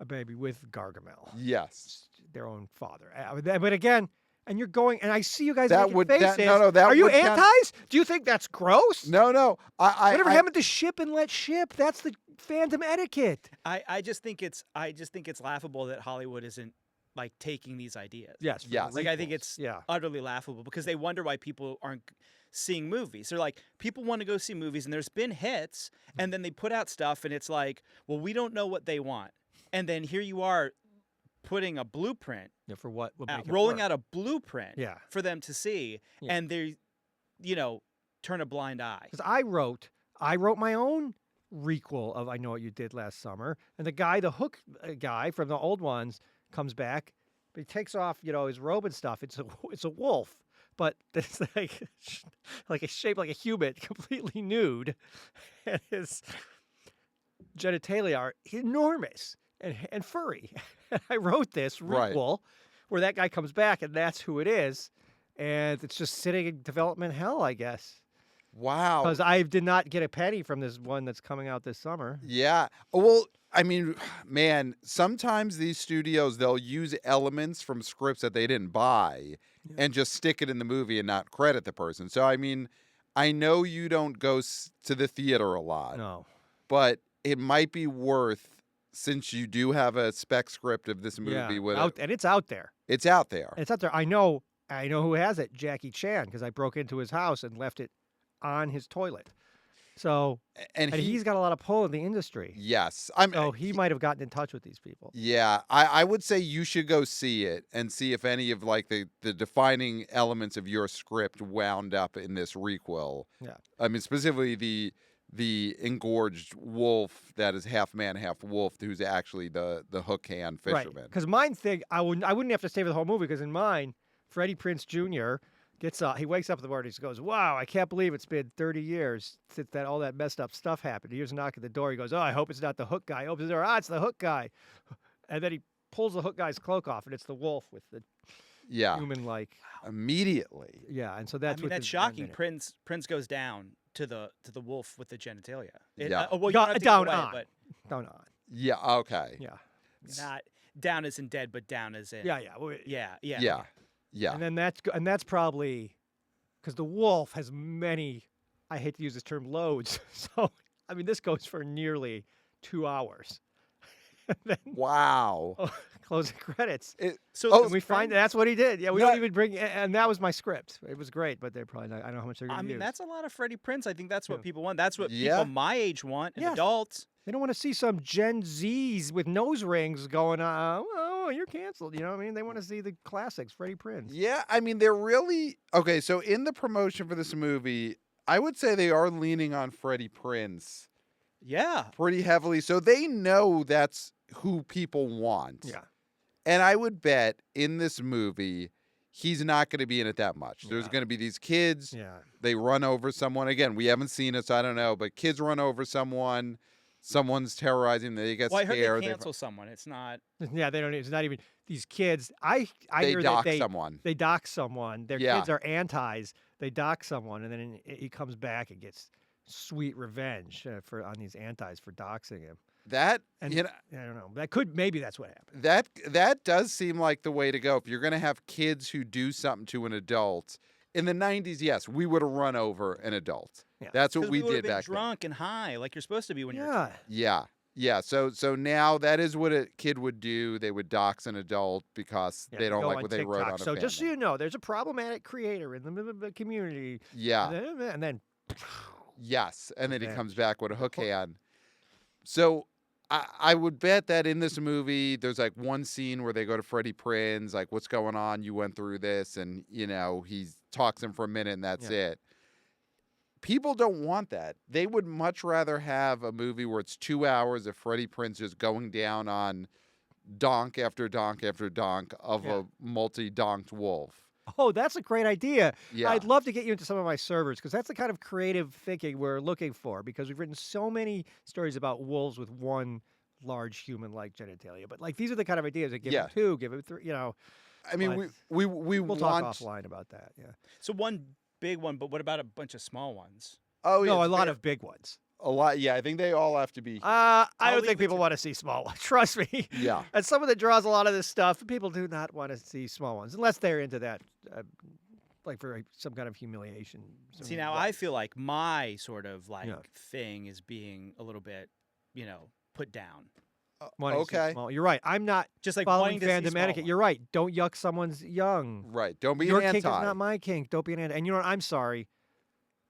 a baby with Gargamel, Yes. their own father. But again, and you're going, and I see you guys That making would- faces. that- no, no, that Are you would count- antis? Do you think that's gross? No. Whatever happened to ship and let ship? That's the fandom etiquette. I just think it's laughable that Hollywood isn't like taking these ideas. Yes. for Yes. the Like I think requels. it's yeah. utterly laughable because they wonder why people aren't seeing movies. They're like, people want to go see movies and there's been hits and then they put out stuff and it's like, well, we don't know what they want. And then here you are putting a blueprint, Yeah, for what? Would make it rolling work. out a blueprint Yeah. for them to see. Yeah. And they, turn a blind eye. Because I wrote my own requel of I Know What You Did Last Summer, and the hook guy from the old ones comes back, but he takes off, his robe and stuff. It's a wolf, but it's like a shape like a human, completely nude, and his genitalia are enormous and furry. I wrote this Right. requel where that guy comes back, and that's who it is, and it's just sitting in development hell, I guess. Wow. Because I did not get a penny from this one that's coming out this summer. Yeah. Well, I mean, man, sometimes these studios, they'll use elements from scripts that they didn't buy and just stick it in the movie and not credit the person. So, I mean, I know you don't go to the theater a lot, No. but it might be worth, since you do have a spec script of this movie, Yeah. with And it's out there. it's out there. It's out there. I know who has it, Jackie Chan, because I broke into his house and left it on his toilet. So, and and he's got a lot of pull in the industry. yes, So he might have gotten in touch with these people. yeah, I would say you should go see it and see if any of like the defining elements of your script wound up in this re-quel. Yeah. I mean, specifically the engorged wolf that is half man, half wolf, who's actually the hook hand fisherman. Right. Because mine thing, I wouldn't have to stay for the whole movie because in mine, Freddie Prinze Jr. gets he wakes up in the morning and he goes, "Wow, I can't believe it's been 30 years since that all that messed up stuff happened." He hears a knock at the door. He goes, "Oh, I hope it's not the hook guy." He opens the door. It's the hook guy. And then he pulls the hook guy's cloak off, and it's the wolf with the human like. Immediately. Yeah, and so that's that's shocking. Prince goes down to the wolf with the genitalia. Yeah. Well, you don't have to down give it away, on. but Down on. Yeah. Okay. Yeah. not down as in dead, but down as in Yeah. Well, yeah. Yeah. And then that's probably because the wolf has many. I hate to use this term, loads. So I mean, this goes for nearly 2 hours. And then, Wow. closing credits. So And we find that's what he did. Yeah, we No. don't even bring, and that was my script. It was great, but they're probably not. I don't know how much they're going I to mean, use. that's a lot of Freddie Prinze. I think that's what Yeah. people want. That's what Yeah. people my age want, and Yes. adults. They don't want to see some Gen Zs with nose rings going, "Oh, you're canceled." You know what I mean? They want to see the classics, Freddie Prinze. Yeah, I mean they're really okay. So in the promotion for this movie, I would say they are leaning on Freddie Prinze Yeah. pretty heavily. So they know that's who people want. Yeah. And I would bet in this movie, he's not going to be in it that much. There's Yeah. going to be these kids. Yeah. They run over someone. Again, we haven't seen it, so I don't know. But kids run over someone. Someone's terrorizing them. They get Well, I heard scared. they cancel someone. It's not. Yeah, they don't. It's not even these kids. I They hear dock that someone. they dock someone. Their Yeah. kids are antis. They dock someone, and then he comes back and gets sweet revenge on these antis for doxing him. That And you know, I don't know. Maybe that's what happened. that does seem like the way to go. If you're going to have kids who do something to an adult in the 90s, yes, we would have run over an adult. Yeah. That's what 'Cause we would've did been back then. drunk and high, like you're supposed to be when you're. Yeah. Yeah. So now that is what a kid would do. They would dox an adult because Yeah, they don't go like on what they wrote TikTok. on a So just so family. you know, there's a problematic creator in the community. Yeah. And then Yes. And then he Okay. comes back with a hook hand. So I would bet that in this movie, there's like one scene where they go to Freddie Prinze, like, what's going on? You went through this. And, he talks him for a minute and that's it. People don't want that. They would much rather have a movie where it's 2 hours of Freddie Prinze just going down on donk after donk after donk of a multi-donked wolf. Oh, that's a great idea. Yeah. I'd love to get you into some of my servers because that's the kind of creative thinking we're looking for because we've written so many stories about wolves with one large human-like genitalia. But like these are the kind of ideas that give Yeah. them two, give them three, I mean, but we we'll want. talk offline about that. Yeah. So one big one, but what about a bunch of small ones? Oh, yeah. No, a it's lot fair. of big ones. A lot. Yeah, I think they all have to be. I I'll don't leave think it people to- want to see small ones. Trust me. Yeah. As someone that draws a lot of this stuff, people do not want to see small ones unless they're into that, like for some kind of humiliation. See, now I feel like my sort of like Yeah. thing is being a little bit, put down. wanting to see Okay. small. You're right. I'm not Just like following wanting to see fandom small etiquette. ones. You're right. Don't yuck someone's young. Right. Don't be Your an kink anti. is not my kink. Don't be an anti. And you know what? I'm sorry.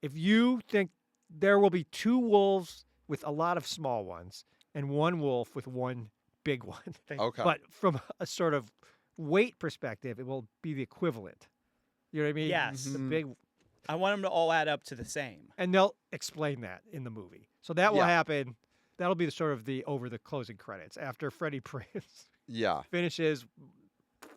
If you think there will be two wolves with a lot of small ones and one wolf with one big one, Okay. but from a sort of weight perspective, it will be the equivalent. You know what I mean? Yes. The Mhm. big, I want them to all add up to the same. and they'll explain that in the movie. So that will Yeah. happen. That'll be the sort of the over the closing credits after Freddie Prinze Yeah. finishes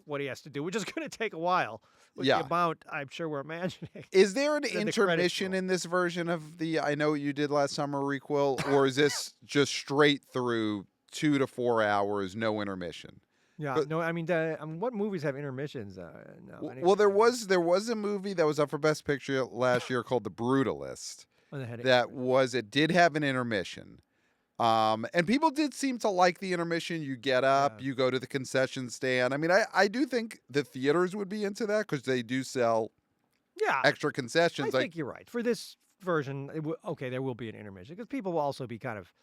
what he has to do, which is going to take a while. With Yeah. the amount I'm sure we're imagining. Is there an Then the credits intermission roll. in this version of the I Know What You Did Last Summer requel, or is this just straight through 2 to 4 hours, no intermission? Yeah, But- no, I mean, what movies have intermissions? No, any- Well, there was a movie that was up for Best Picture last year called The Brutalist. Oh, they had It did have an intermission. And people did seem to like the intermission. You get up, Yeah. you go to the concession stand. I mean, I do think the theaters would be into that because they do sell yeah. extra I concessions. think you're right. For this version, okay, there will be an intermission because people will also be kind of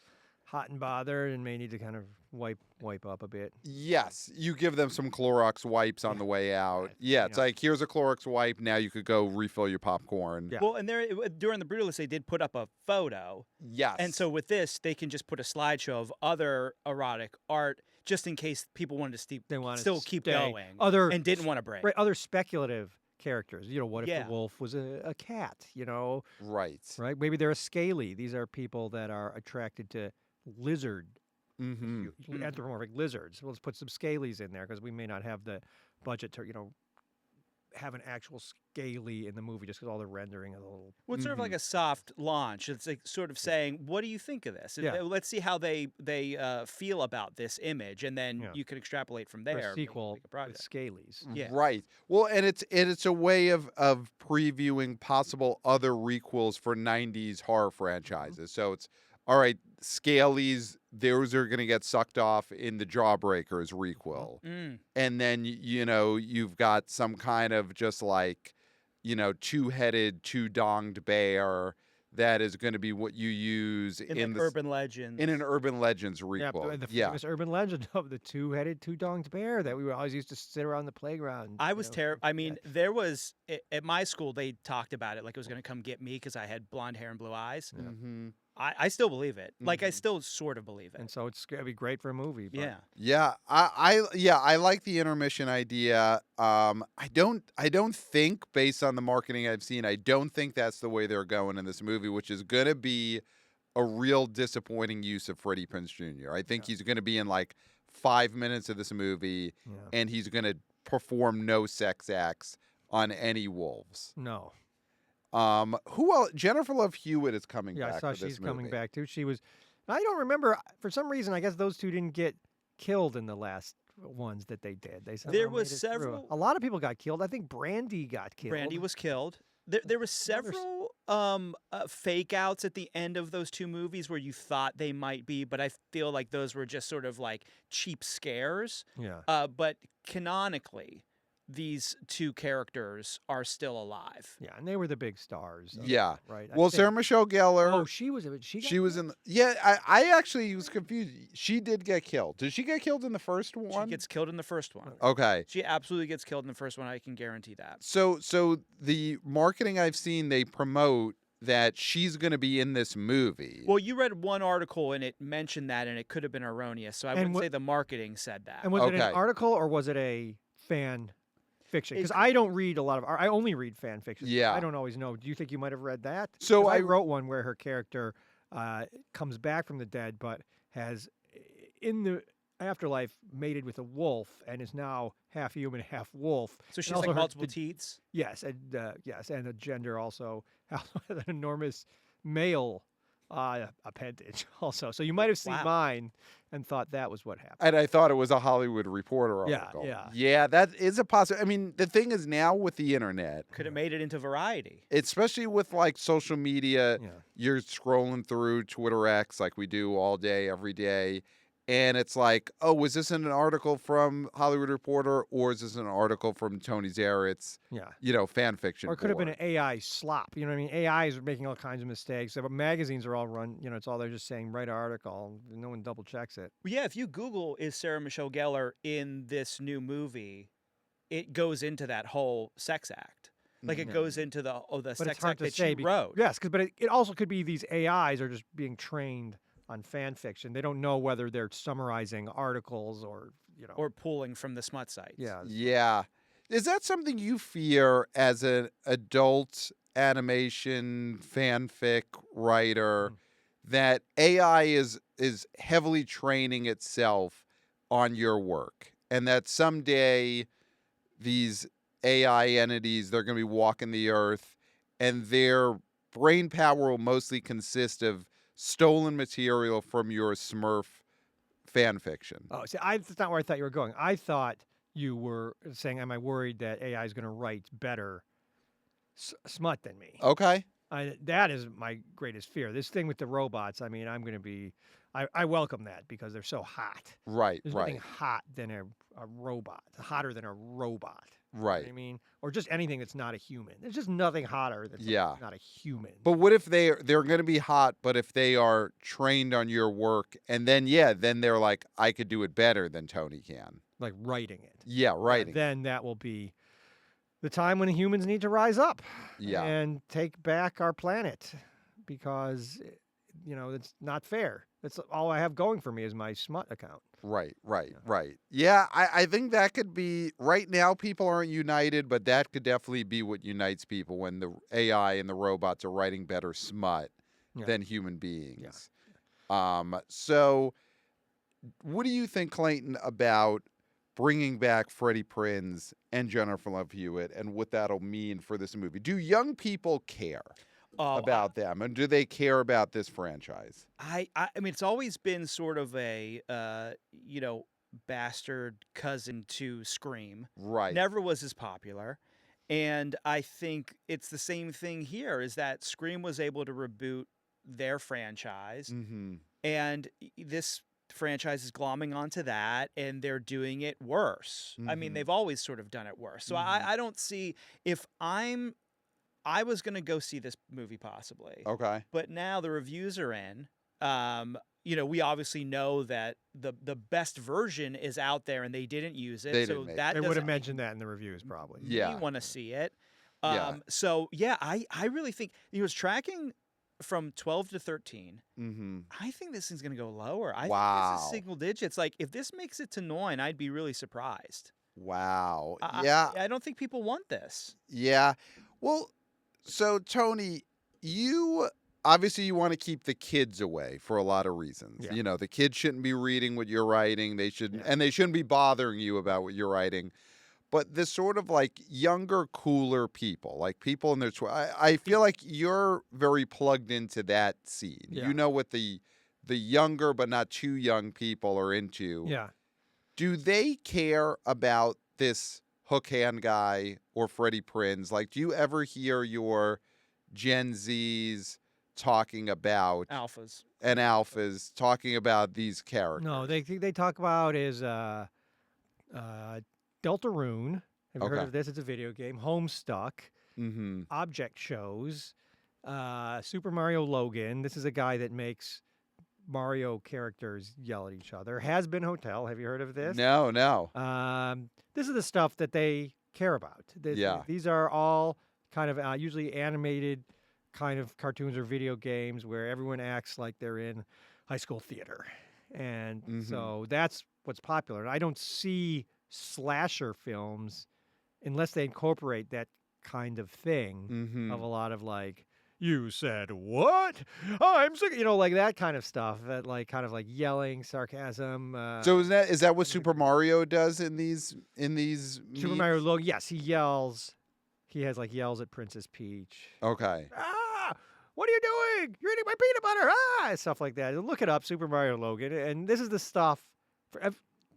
hot and bothered and may need to kind of wipe up a bit. Yes, you give them some Clorox wipes on the way out. Right, Yeah, you it's know. like, here's a Clorox wipe. Now you could go refill your popcorn. Yeah. Well, and during the Brutalist, they did put up a photo. Yes. And so with this, they can just put a slideshow of other erotic art just in case people wanted to They want to still keep stay. going Other and didn't want to break. right, other speculative characters. What if Yeah. the wolf was a cat? Right. Right? Maybe they're a scaly. These are people that are attracted to lizard, Mm-hmm. anthropomorphic lizards. Well, let's put some scalies in there because we may not have the budget to, have an actual scaly in the movie just because all the rendering of the little. Well, it's sort of like a soft launch. It's like sort of saying, "What do you think of this? Yeah. Let's see how they feel about this image, and then Yeah. you can extrapolate from For there." a sequel make a project. with scalies. Yeah. Right. Well, and it's a way of previewing possible other requels for 90s horror franchises. So it's all right, Scalies, those are going to get sucked off in the Jawbreakers requel. Mm. And then you've got some kind of just like, two-headed, two-donged bear that is going to be what you use In the urban legends. in an urban legends Yeah, requel. but the famous urban legend of the two-headed, two-donged bear that we always used to sit around the playground. I was terrible. I mean, there was at my school they talked about it like it was going to come get me because I had blonde hair and blue eyes. Yeah. Mm-hmm. I still believe it. Like I Mhm. still sort of believe it. And so it's gonna be great for a movie. But Yeah. Yeah, I like the intermission idea. I don't think, based on the marketing I've seen, I don't think that's the way they're going in this movie, which is gonna be a real disappointing use of Freddie Prinze Jr. I think he's gonna be in like 5 minutes of this movie, Yeah. and he's gonna perform no sex acts on any wolves. No. Who else? Jennifer Love Hewitt is coming Yeah, back. I saw for this she's coming movie. back too. She was. I don't remember for some reason. I guess those two didn't get killed in the last ones that they did. They somehow There was made it through. several- A lot of people got killed. I think Brandy got killed. Brandy was killed. There were several fake outs at the end of those two movies where you thought they might be, but I feel like those were just sort of like cheap scares. Yeah. But canonically, these two characters are still alive. Yeah, and they were the big stars. of Yeah. it, right. I Well, think- Sarah Michelle Gellar. Oh, she was. She. She was in the, yeah, I actually was confused. She did get killed. Did she get killed in the first one? She gets killed in the first one. Okay. She absolutely gets killed in the first one. I can guarantee that. So the marketing I've seen, they promote that she's going to be in this movie. Well, you read one article and it mentioned that, and it could have been erroneous. So I And wouldn't what- say the marketing said that. And was it Okay. an article or was it a fan fiction? Because I don't read a lot of. I only read fan fiction. Yeah. I don't always know. Do you think you might have read that? So 'Cause I I- wrote one where her character comes back from the dead, but has in the afterlife mated with a wolf and is now half human, half wolf. So she's also like her- multiple the- teats. Yes, and a gender also has an enormous male appendage also. So you might have seen Wow. mine and thought that was what happened. And I thought it was a Hollywood Reporter Yeah, article. yeah. Yeah, that is a possibility. I mean, the thing is now with the internet, Could have made it into Variety. especially with like social media, Yeah. you're scrolling through Twitter X like we do all day, every day. And it's like, oh, was this an article from Hollywood Reporter or is this an article from Tony Zaret's, Yeah. fan fiction? Or it could have been board? an AI slop. You know what I mean? AIs are making all kinds of mistakes. But magazines are all run, it's all they're just saying, write an article. No one double checks it. Well, yeah, if you Google is Sarah Michelle Gellar in this new movie, it goes into that whole sex act. Like it Mhm. goes into the But sex it's hard act to that say. she wrote. Yes, but it also could be these AIs are just being trained on fan fiction. They don't know whether they're summarizing articles or, Or pulling from the smut sites. yeah. Yeah. Is that something you fear as an adult animation fanfic writer, that AI is heavily training itself on your work, and that someday these AI entities, they're going to be walking the earth and their brain power will mostly consist of stolen material from your Smurf fan fiction? Oh, see, that's not where I thought you were going. I thought you were saying, am I worried that AI is going to write better smut than me? Okay. That is my greatest fear. This thing with the robots, I mean, I'm going to be, I welcome that because they're so hot. Right, There's right. nothing hot than a robot, hotter than a robot. You know what I Right. mean, or just anything that's not a human. There's just nothing hotter than something Yeah. that's not a human. But what if they're going to be hot, but if they are trained on your work, and then then they're like, I could do it better than Tony can. Like writing it. Yeah, writing. Then that will be the time when humans need to rise up Yeah. and take back our planet, because it's not fair. That's all I have going for me is my smut account. Right. Yeah, I think that could be, right now people aren't united, but that could definitely be what unites people when the AI and the robots are writing better smut Yeah. than human beings. So what do you think, Clayton, about bringing back Freddie Prinze and Jennifer Love Hewitt and what that'll mean for this movie? Do young people care about them, and do they care about this franchise? I mean, it's always been sort of a bastard cousin to Scream. Right. Never was as popular. And I think it's the same thing here, is that Scream was able to reboot their franchise, Mm-hmm. and this franchise is glomming onto that, and they're doing it worse. I mean, Mhm. they've always sort of done it worse. So Mhm. I don't see, if I was going to go see this movie possibly, Okay. but now the reviews are in. We obviously know that the best version is out there, and they didn't use it. They so didn't make that They would have doesn't mentioned that in the reviews probably. Yeah. want to see it. Yeah. So yeah, I really think he was tracking from 12 to 13. Mm-hmm. I think this thing's going to go lower. I think this Wow. is single digits. Like, if this makes it to 9, I'd be really surprised. Wow. I- Yeah. I don't think people want this. Yeah. Well, so Tony, you obviously you want to keep the kids away for a lot of reasons. Yeah. The kids shouldn't be reading what you're writing. They shouldn't, Yeah. and they shouldn't be bothering you about what you're writing. But this sort of like younger, cooler people, like people in their I feel like you're very plugged into that scene. Yeah. You know what the younger but not too young people are into. Yeah. Do they care about this hook hand guy or Freddie Prinze? Like, do you ever hear your Gen Zs talking about Alphas. and alphas talking about these characters? No, they talk about is Deltarune. Have you heard Okay. of this? It's a video game. Homestuck, Mm-hmm. Object Shows, Super Mario Logan. This is a guy that makes Mario characters yell at each other. Has Been Hotel. Have you heard of this? No. This is the stuff that they care about. Yeah. These are all kind of usually animated kind of cartoons or video games where everyone acts like they're in high school theater. And Mhm. so that's what's popular. And I don't see slasher films unless they incorporate that kind of thing Mm-hmm. of a lot of like, you said what? I'm sick, like that kind of stuff. That like kind of like yelling, sarcasm. So is that what Super Mario does in these Super memes? Mario Logan, yes, he yells. He has like yells at Princess Peach. Okay. Ah, what are you doing? You're eating my peanut butter. Ah, stuff like that. Look it up, Super Mario Logan. And this is the stuff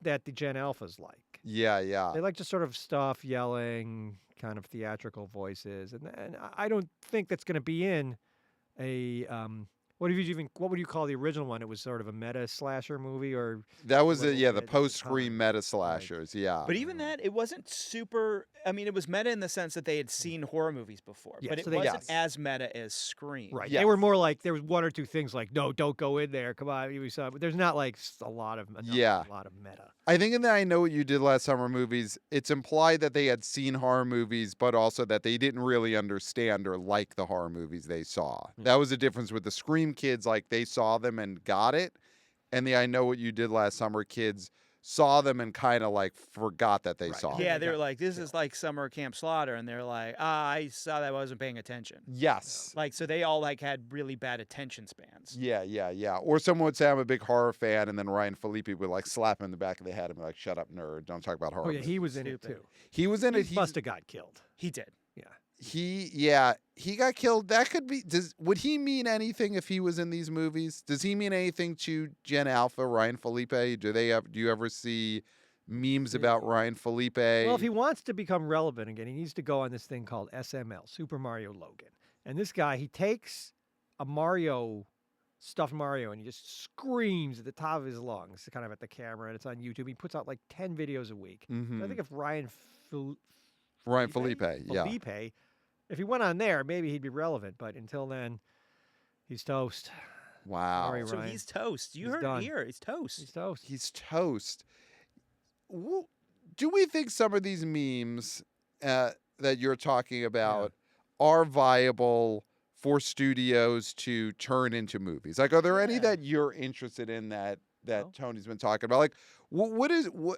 that the Gen Alphas like. Yeah. They like just sort of stuff, yelling, kind of theatrical voices. And I don't think that's going to be in a what would you call the original one? It was sort of a meta slasher movie, or That was little the bit at the post-Scream time. meta slashers. Yeah. But even that, it wasn't super. I mean, it was meta in the sense that they had seen horror movies before, Yeah, but it so they- wasn't Yes. as meta as Scream. right. Yes. They were more like there was one or two things like, no, don't go in there. Come on, we saw. But there's not like a lot of Yeah. a lot of meta. I think in the I Know What You Did Last Summer movies, it's implied that they had seen horror movies, but also that they didn't really understand or like the horror movies they saw. Yeah. That was the difference with the Scream kids. Like, they saw them and got it. And the I Know What You Did Last Summer kids saw them and kind of like forgot that they Right. saw Yeah, them. they were like, this is like Summer Camp Slaughter, and they're like, I saw that, I wasn't paying attention. Yes. Like, so they all like had really bad attention spans. Yeah. Or someone would say, I'm a big horror fan, and then Ryan Felipe would like slap him in the back of the head and be like, shut up, nerd. Don't talk about horror. Oh yeah, he was in it Stupid. too. He was in it. He must have got killed. He did. Yeah. He got killed. That could be. Would he mean anything if he was in these movies? Does he mean anything to Gen Alpha, Ryan Felipe? Do you ever see memes about Ryan Felipe? Well, if he wants to become relevant again, he needs to go on this thing called SML, Super Mario Logan. And this guy, he takes a stuffed Mario, and he just screams at the top of his lungs, kind of at the camera, and it's on YouTube. He puts out like 10 videos a week. Mhm. So I think if Ryan Ryan Felipe. Yeah. Felipe. If he went on there, maybe he'd be relevant. But until then, he's toast. Wow. Sorry, So Ryan. he's toast. You He's heard done. it here. He's toast. He's toast. He's toast. Do we think some of these memes that you're talking about are viable for studios to turn into movies? Like, are there any Yeah. that you're interested in that No. Tony's been talking about? Like, what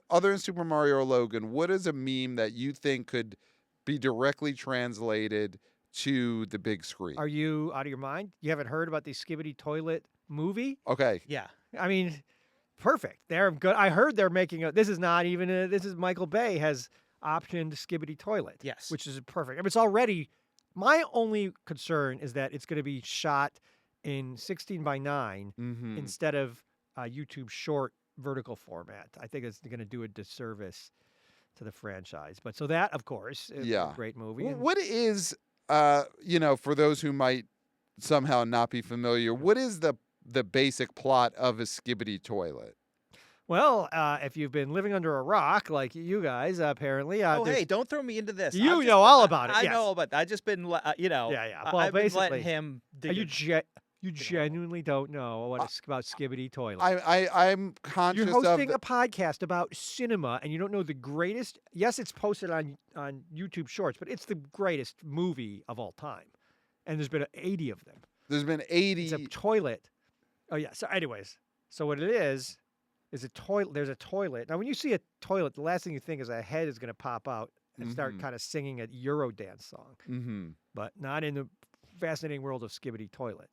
other than Super Mario or Logan? What is a meme that you think could be directly translated to the big screen? Are you out of your mind? You haven't heard about the Skibbity Toilet movie? Okay. Yeah. I mean, perfect. They're good. I heard they're making a. This is not even a. This is Michael Bay has optioned Skibbity Toilet. Yes. Which is perfect. I mean, it's already. My only concern is that it's going to be shot in 16:9 Mm-hmm. instead of YouTube short vertical format. I think it's going to do a disservice to the franchise. But so that, of course, is Yeah. a great movie. and- What is, for those who might somehow not be familiar, what is the basic plot of a Skibbity Toilet? Well, if you've been living under a rock like you guys, apparently, Oh, there's- hey, don't throw me into this. You I've just- know all about it, I yes. know all about that. I just been, Yeah, yeah. Well, I've been basically, letting him dig you it. you genuinely don't know what it's about Skibbity Toilet. I'm conscious You're hosting of a podcast about cinema, and you don't know the greatest. Yes, it's posted on YouTube Shorts, but it's the greatest movie of all time, and there's been 80 of them. there's been 80. It's a toilet. Oh yeah. So, anyways, so what it is a toilet. There's a toilet. Now, when you see a toilet, the last thing you think is a head is going to pop out and start Mhm. kind of singing a Eurodance song, Mm-hmm. but not in the fascinating world of Skibbity Toilet.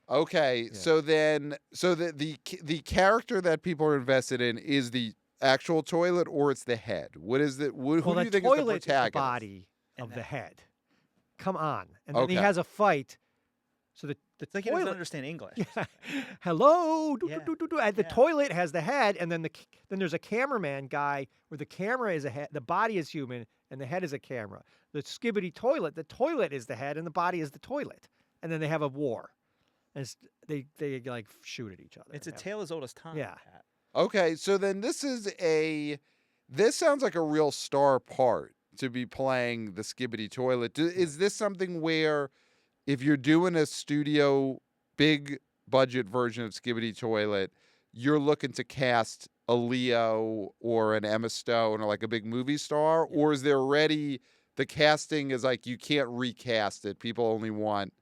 Okay, Yeah. so then, the character that people are invested in is the actual toilet, or it's the head. What is the who Well, do the you think is the toilet is the protagonist? body And of the that- head. Come on, and then he Okay. has a fight. So the It's like he doesn't toilet. understand English. Hello, Yeah. and the Yeah. toilet has the head, and then then there's a cameraman guy where the camera is a head, the body is human, and the head is a camera. The Skibbity Toilet, the toilet is the head, and the body is the toilet, and then they have a war, and they like shoot at each other. It's a and have- tale as old as time. Yeah. Pat. Okay, so then this sounds like a real star part to be playing the Skibbity Toilet. Is this something where if you're doing a studio big budget version of Skibbity Toilet, you're looking to cast a Leo or an Emma Stone or like a big movie star, or is there already the casting is like you can't recast it? People only want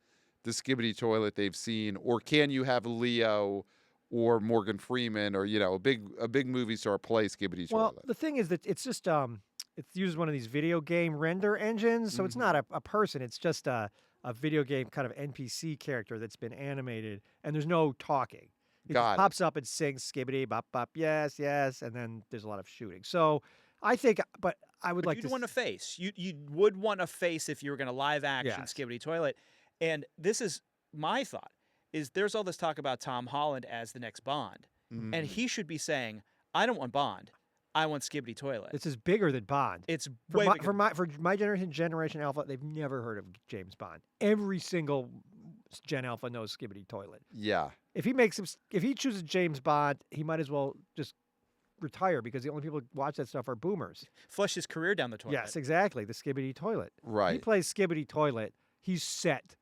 the Skibbity Toilet they've seen, or can you have Leo or Morgan Freeman or a big movie star play Skibbity Well, Toilet? the thing is that it's just it uses one of these video game render engines, so it's not a person. It's just a video game kind of NPC character that's been animated, and there's no talking. It Got just it. pops up and sings skibbity bop bop yes yes, and then there's a lot of shooting. So I think, but I would But like you'd to. want a face. You would want a face if you were going to live action Yes. Skibbity Toilet. And this is my thought: is there's all this talk about Tom Holland as the next Bond, Mhm. and he should be saying, "I don't want Bond. I want Skibbity Toilet." This is bigger than Bond. It's For way my, bigger. for my generation Alpha, they've never heard of James Bond. Every single Gen Alpha knows Skibbity Toilet. Yeah. If he chooses James Bond, he might as well just retire because the only people who watch that stuff are boomers. Flush his career down the toilet. Yes, exactly. The Skibbity Toilet. He Right. plays Skibbity Toilet. He's set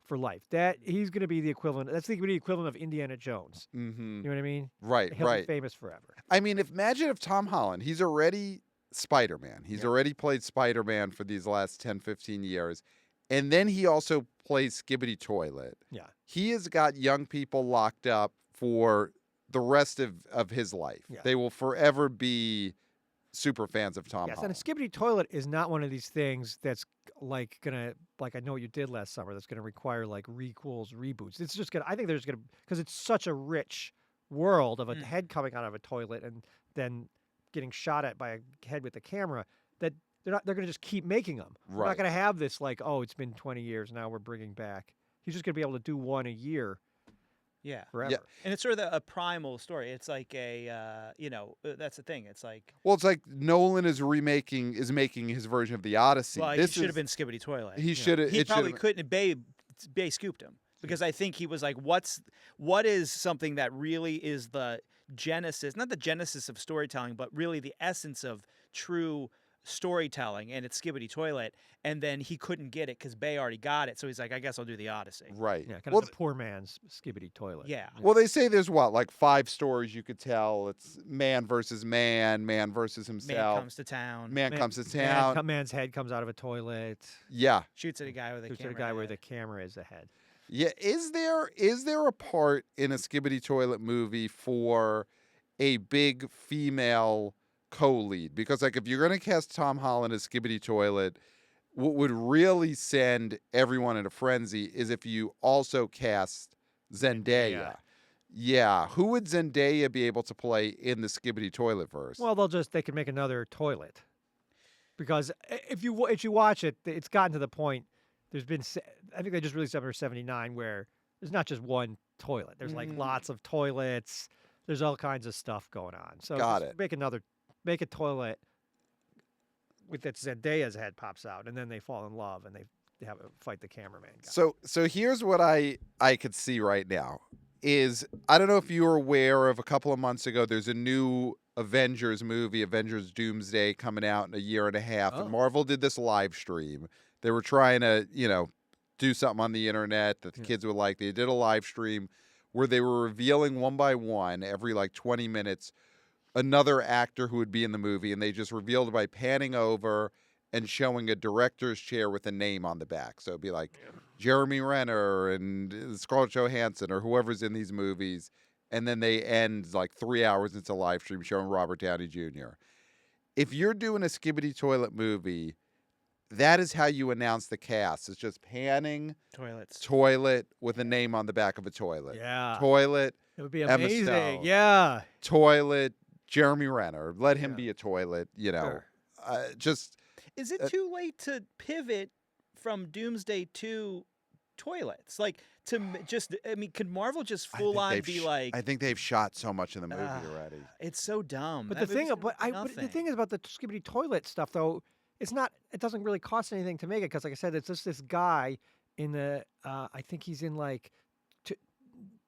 for life. That he's going to be the equivalent. That's going to be the equivalent of Indiana Jones. Mm-hmm. You know what I mean? Right. He'll Right. be famous forever. I mean, imagine if Tom Holland, he's already Spider-Man. He's Yeah. already played Spider-Man for these last 10, 15 years. And then he also plays Skibbity Toilet. Yeah. He has got young people locked up for the rest of his life. Yeah. They will forever be super fans of Tom Yes, and a Holland. Skibbity Toilet is not one of these things that's like gonna like I Know What You Did Last Summer. That's gonna require like requels, reboots. It's just gonna. I think there's gonna because it's such a rich world of a Mm. head coming out of a toilet and then getting shot at by a head with a camera that they're gonna just keep making them. We're Right. not gonna have this like, oh, it's been 20 years now we're bringing back. He's just gonna be able to do one a year Yeah. forever. And it's sort of a primal story. It's like that's the thing. It's like, Well, it's like Nolan is making his version of the Odyssey. well, this he should have is- been Skibbity Toilet. He should have. He probably couldn't. Bay scooped him because I think he was like, what is something that really is the genesis, not the genesis of storytelling, but really the essence of true storytelling, and it's Skibbity Toilet, and then he couldn't get it because Bay already got it, so he's like, I guess I'll do the Odyssey. Right. Yeah, kind Well, of the poor man's Skibbity Toilet. Yeah. well, they say there's what, like 5 stories you could tell. It's man versus man, man versus Man himself. comes to town, Man comes to town. Man's head comes out of a toilet. Yeah. shoots at a guy with a Shoots at camera. a guy where head. the camera is the head. Yeah. Is there a part in a Skibbity Toilet movie for a big female co-lead? Because like if you're gonna cast Tom Holland as Skibbity Toilet, what would really send everyone in a frenzy is if you also cast Zendaya. Yeah, who would Zendaya be able to play in the Skibbity Toilet verse? Well, they could make another toilet. Because if you watch it, it's gotten to the point. There's been, I think they just released number 79 where there's not just one toilet. There's like lots of toilets. There's all kinds of stuff going on. So Got just it. make a toilet with that Zendaya's head pops out, and then they fall in love and they have a fight the cameraman guy. So here's what I could see right now is, I don't know if you were aware of, a couple of months ago there's a new Avengers movie, Avengers Doomsday, coming out in a year and a half, Oh. and Marvel did this live stream. They were trying to, do something on the internet that the kids would like. They did a live stream where they were revealing one by one, every like 20 minutes, another actor who would be in the movie, and they just revealed it by panning over and showing a director's chair with a name on the back. So it'd be like Jeremy Renner and Scarlett Johansson or whoever's in these movies, and then they end like 3 hours into live stream showing Robert Downey Jr. If you're doing a Skibbity Toilet movie, that is how you announce the cast. It's just panning Toilets. toilet with a name on the back of a toilet. Yeah. Toilet, It would be Emma amazing. Stone. Yeah. toilet, Jeremy Renner. Let him Yeah. be a toilet, Sure. Just Is it too late to pivot from Doomsday to toilets? Like, could Marvel just full on be like, I think they've shot so much in the movie Ah, already. it's so dumb. But That the thing, movie's but gonna be the thing is about the Skibbity Toilet stuff, though. It's not. It doesn't really cost anything to make it because, like I said, it's just this guy in the. I think he's in like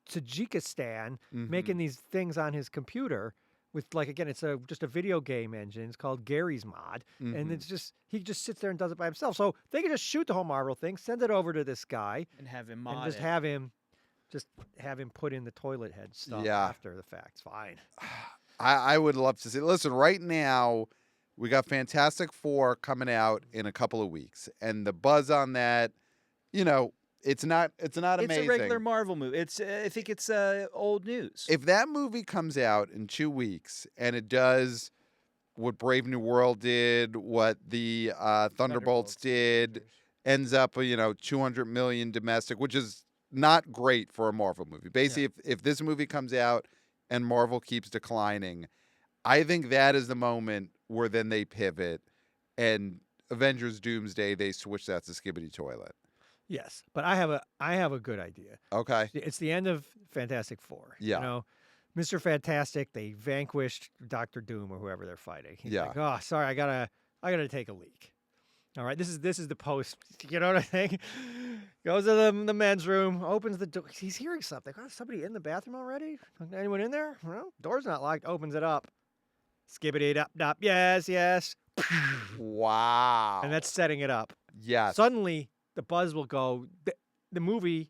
Tajikistan making these things on his computer with, like, again, it's just a video game engine. It's called Gary's Mod, and it's just he just sits there and does it by himself. So they can just shoot the whole Marvel thing, send it over to this guy, and have him mod and just it. have him put in the toilet head stuff Yeah. after the fact. It's fine. I would love to see. Listen, right now we got Fantastic Four coming out in a couple of weeks, and the buzz on that, it's not amazing. It's a regular Marvel movie. I think it's old news. If that movie comes out in 2 weeks and it does what Brave New World did, what the Thunderbolts did, ends up 200 million domestic, which is not great for a Marvel movie. Basically, if this movie comes out and Marvel keeps declining, I think that is the moment where then they pivot, and Avengers Doomsday, they switch that to Skibbity Toilet. Yes, but I have a good idea. Okay. It's the end of Fantastic Four. Yeah. Mr. Fantastic, they vanquished Dr. Doom or whoever they're fighting. He's Yeah. like, oh, sorry, I gotta take a leak. All right, this is the post. You know what I think? Goes to the men's room, opens the door. He's hearing something. Oh, somebody in the bathroom already? Anyone in there? Well, door's not locked. Opens it up. Skibbity dop dop. Yes, yes. Wow. And that's setting it up. yes. Suddenly, the buzz will go. The movie,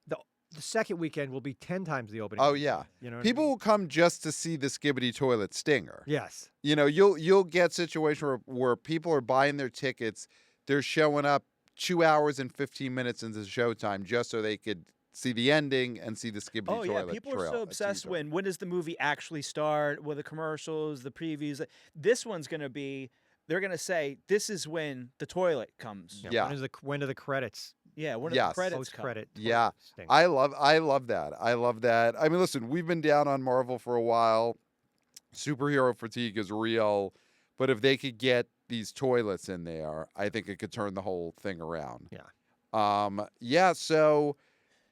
the second weekend will be 10 times the opening. Oh, weekend. yeah. You know what I People mean? will come just to see the Skibbity Toilet stinger. Yes. You'll get situation where people are buying their tickets, they're showing up 2 hours and 15 minutes into the showtime just so they could see the ending and see the Skibbity Oh Toilet. yeah, people are so trail- obsessed teaser. when does the movie actually start? With the commercials, the previews. This one's gonna be. They're gonna say this is when the toilet comes. Yeah. When do the credits? Yeah, when do Yes. the credits Post come? credit. Yeah. I love that. I love that. I mean, listen, we've been down on Marvel for a while. Superhero fatigue is real, but if they could get these toilets in there, I think it could turn the whole thing around. Yeah. Yeah, so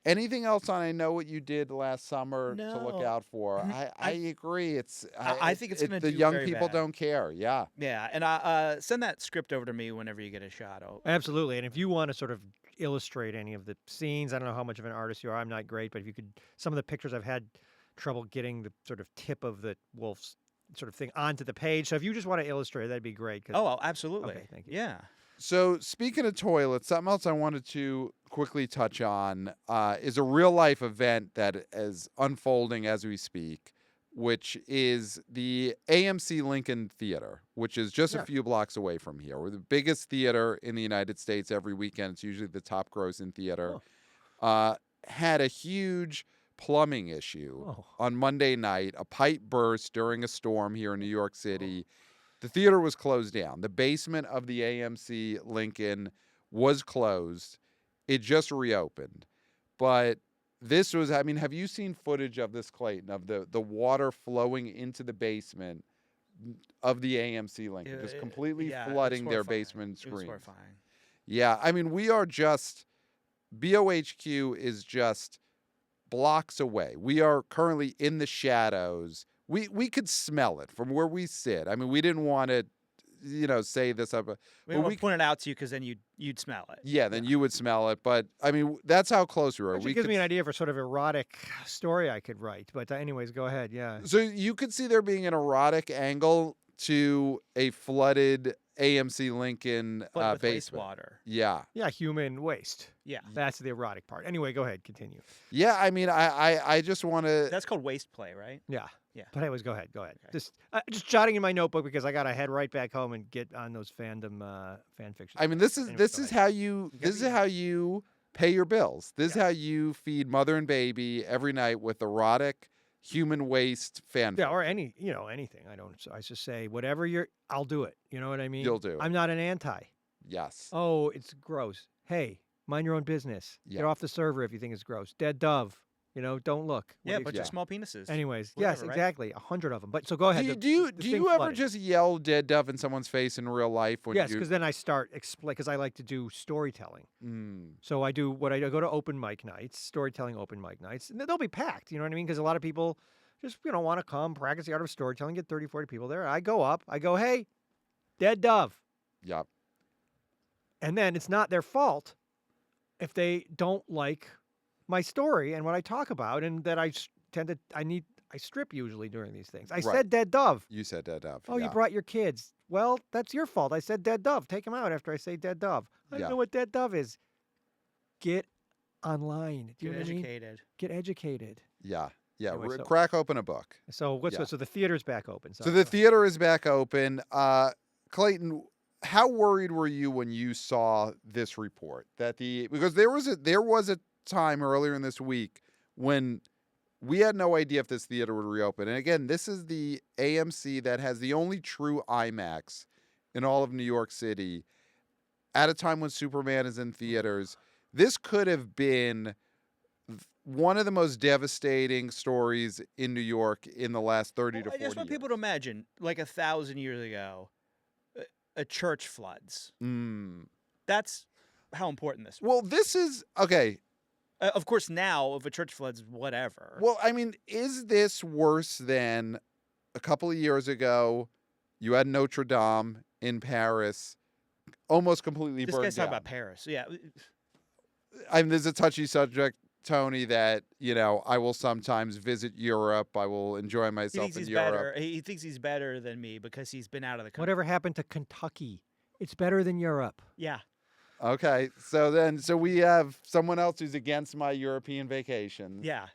anything else on I Know What You Did Last Summer to look No. out for? I agree. I think it's gonna the do young very people bad. don't care. Yeah. Yeah, and send that script over to me whenever you get a shot. Absolutely. And if you want to sort of illustrate any of the scenes, I don't know how much of an artist you are. I'm not great, but if you could, some of the pictures I've had trouble getting the sort of tip of the wolf's sort of thing onto the page. So if you just want to illustrate, that'd be great. Oh, absolutely. Okay, thank you. Yeah. So speaking of toilets, something else I wanted to quickly touch on is a real life event that is unfolding as we speak, which is the AMC Lincoln Theater, which is just a few blocks away from here. We're the biggest theater in the United States every weekend. It's usually the top grossing theater. Had a huge plumbing issue on Monday night. A pipe burst during a storm here in New York City. The theater was closed down. The basement of the AMC Lincoln was closed. It just reopened. But this was, I mean, have you seen footage of this, Clayton, of the water flowing into the basement of the AMC Lincoln, just completely flooding their basement screens? It was horrifying. Yeah, I mean, we are just, BOHQ is just blocks away. We are currently in the shadows. We could smell it from where we sit. I mean, we didn't want to, say this up. We don't point it out to you because then you'd smell it. Yeah, then you would smell it. But I mean, that's how close we were. It gives me an idea for sort of erotic story I could write. But anyways, go ahead. Yeah. So you could see there being an erotic angle to a flooded AMC Lincoln But with basement. wastewater. Yeah. Yeah, human waste. Yeah. That's the erotic part. Anyway, go ahead. Continue. Yeah, I mean, I just want to. That's called waste play, right? Yeah. Yeah. But anyways, go ahead. Go ahead. Okay. Just jotting in my notebook because I got to head right back home and get on those fan fiction. I mean, this is Anyways, this go is ahead. how you pay your bills. This is how you feed mother and baby every night with erotic human waste fan. Yeah, or anything. I just say whatever I'll do it. You know what I mean? You'll do it. I'm not an anti. Yes. Oh, it's gross. Hey, mind your own business. Yeah. Get off the server if you think it's gross. Dead dove. Don't look. Yeah, but bunch of small penises. anyways, Whatever, yes, right? exactly. 100 of them. But so go ahead. Do you the thing ever flooded. just yell dead dove in someone's face in real life when Yes, you? because then I start explain because I like to do storytelling. Mm, So I go to open mic nights, storytelling open mic nights, and they'll be packed. You know what I mean? Because a lot of people just want to come practice the art of storytelling. Get 30, 40 people there. I go up. I go, hey, dead dove. yep. And then it's not their fault if they don't like my story and what I talk about, and that I strip usually during these things. I Right. said dead dove. You said dead dove. Oh, yeah. you brought your kids. Well, that's your fault. I said dead dove. Take them out after I say dead dove. I Yeah. don't know what dead dove is. Get online. Do you Get know what I mean? educated. Get educated. Yeah. Yeah. Anyway, so- Crack open a book. So so the theater's back open. So the theater is back open. Clayton, how worried were you when you saw this report because there was a time earlier in this week when we had no idea if this theater would reopen. And again, this is the AMC that has the only true IMAX in all of New York City at a time when Superman is in theaters. This could have been one of the most devastating stories in New York in the last 30 to 40 I just want people to imagine, like 1,000 years ago, a church floods. Mm. That's how important this was. Well, this is okay. Of course, now, if a church floods, whatever. Well, I mean, is this worse than a couple of years ago? You had Notre Dame in Paris, almost completely this burned guy's down. talking about Paris. Yeah. I mean, there's a touchy subject, Tony, that I will sometimes visit Europe. I will enjoy He myself thinks in he's Europe. better. He thinks he's better than me because he's been out of the country. Whatever happened to Kentucky? It's better than Europe. Yeah. Okay, so we have someone else who's against my European vacations. Yeah.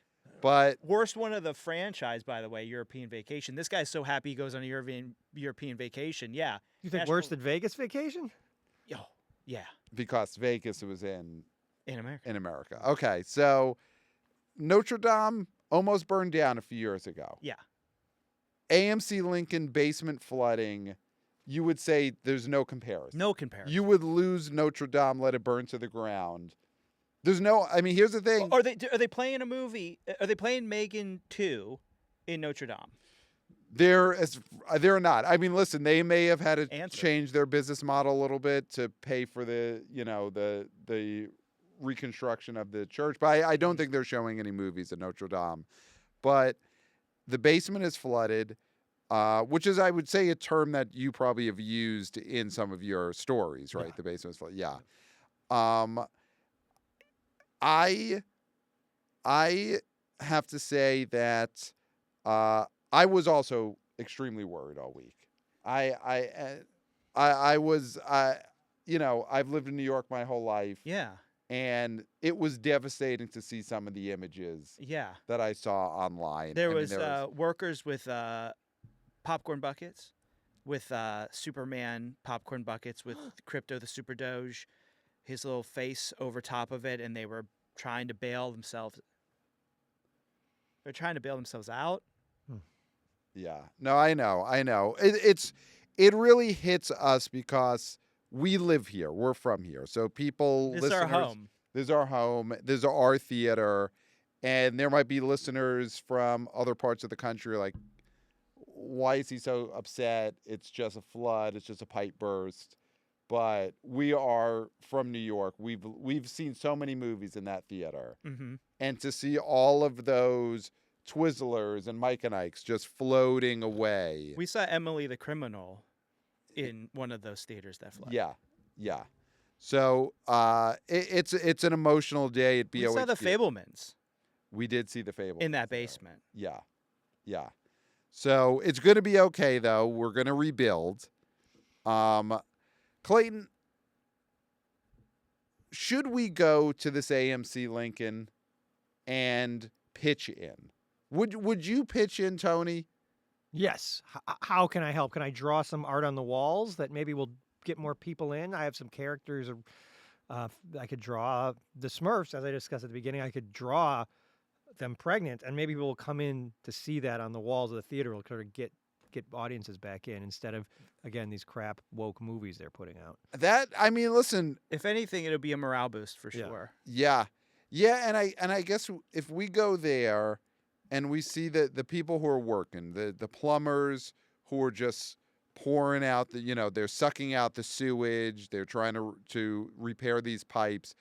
But Worst one of the franchise, by the way, European Vacation. This guy's so happy he goes on a European vacation. Yeah. You think National- worse than Vegas vacation? Oh, yeah. because Vegas was in In America. America. Okay, so Notre Dame almost burned down a few years ago. Yeah. AMC Lincoln basement flooding, you would say there's no comparison. No comparison. You would lose Notre Dame, let it burn to the ground. There's no, I mean, here's the thing. Are they playing a movie? Are they playing Megan 2 in Notre Dame? They're not. I mean, listen, they may have had to Answer. change their business model a little bit to pay for the reconstruction of the church, but I don't think they're showing any movies at Notre Dame. But the basement is flooded, which is, I would say, a term that you probably have used in some of your stories, right? Yeah. The basement is flooded. Yeah. I have to say that I was also extremely worried all week. I was, I've lived in New York my whole life, Yeah. and it was devastating to see some of the images Yeah. that I saw online. There I mean, was workers with popcorn buckets, with Superman popcorn buckets with Crypto the Super Doge, his little face over top of it, and they were trying to bail themselves. They're trying to bail themselves out. Yeah. No, I know. It really hits us because we live here. We're from here. So people, This is listeners, our home. this is our home. This is our theater. And there might be listeners from other parts of the country like, why is he so upset? It's just a flood. It's just a pipe burst. But we are from New York. We've seen so many movies in that theater. Mm-hmm. And to see all of those Twizzlers and Mike and Ikes just floating away. We saw Emily the Criminal in one of those theaters that flooded. Yeah. So it's an emotional day at BOHQ. We saw the Fablemans We did see the Fablemans in that basement. Yeah. So it's going to be okay, though. We're going to rebuild. Clayton, should we go to this AMC Lincoln and pitch in? Would you pitch in, Tony? Yes. How can I help? Can I draw some art on the walls that maybe will get more people in? I have some characters. I could draw the Smurfs, as I discussed at the beginning. I could draw them pregnant, and maybe people will come in to see that on the walls of the theater. Will sort of get audiences back in instead of, again, these crap woke movies they're putting out. Listen. If anything, it'll be a morale boost for sure. Yeah, and I guess if we go there and we see the people who are working, the plumbers who are just pouring out they're sucking out the sewage, they're trying to repair these pipes.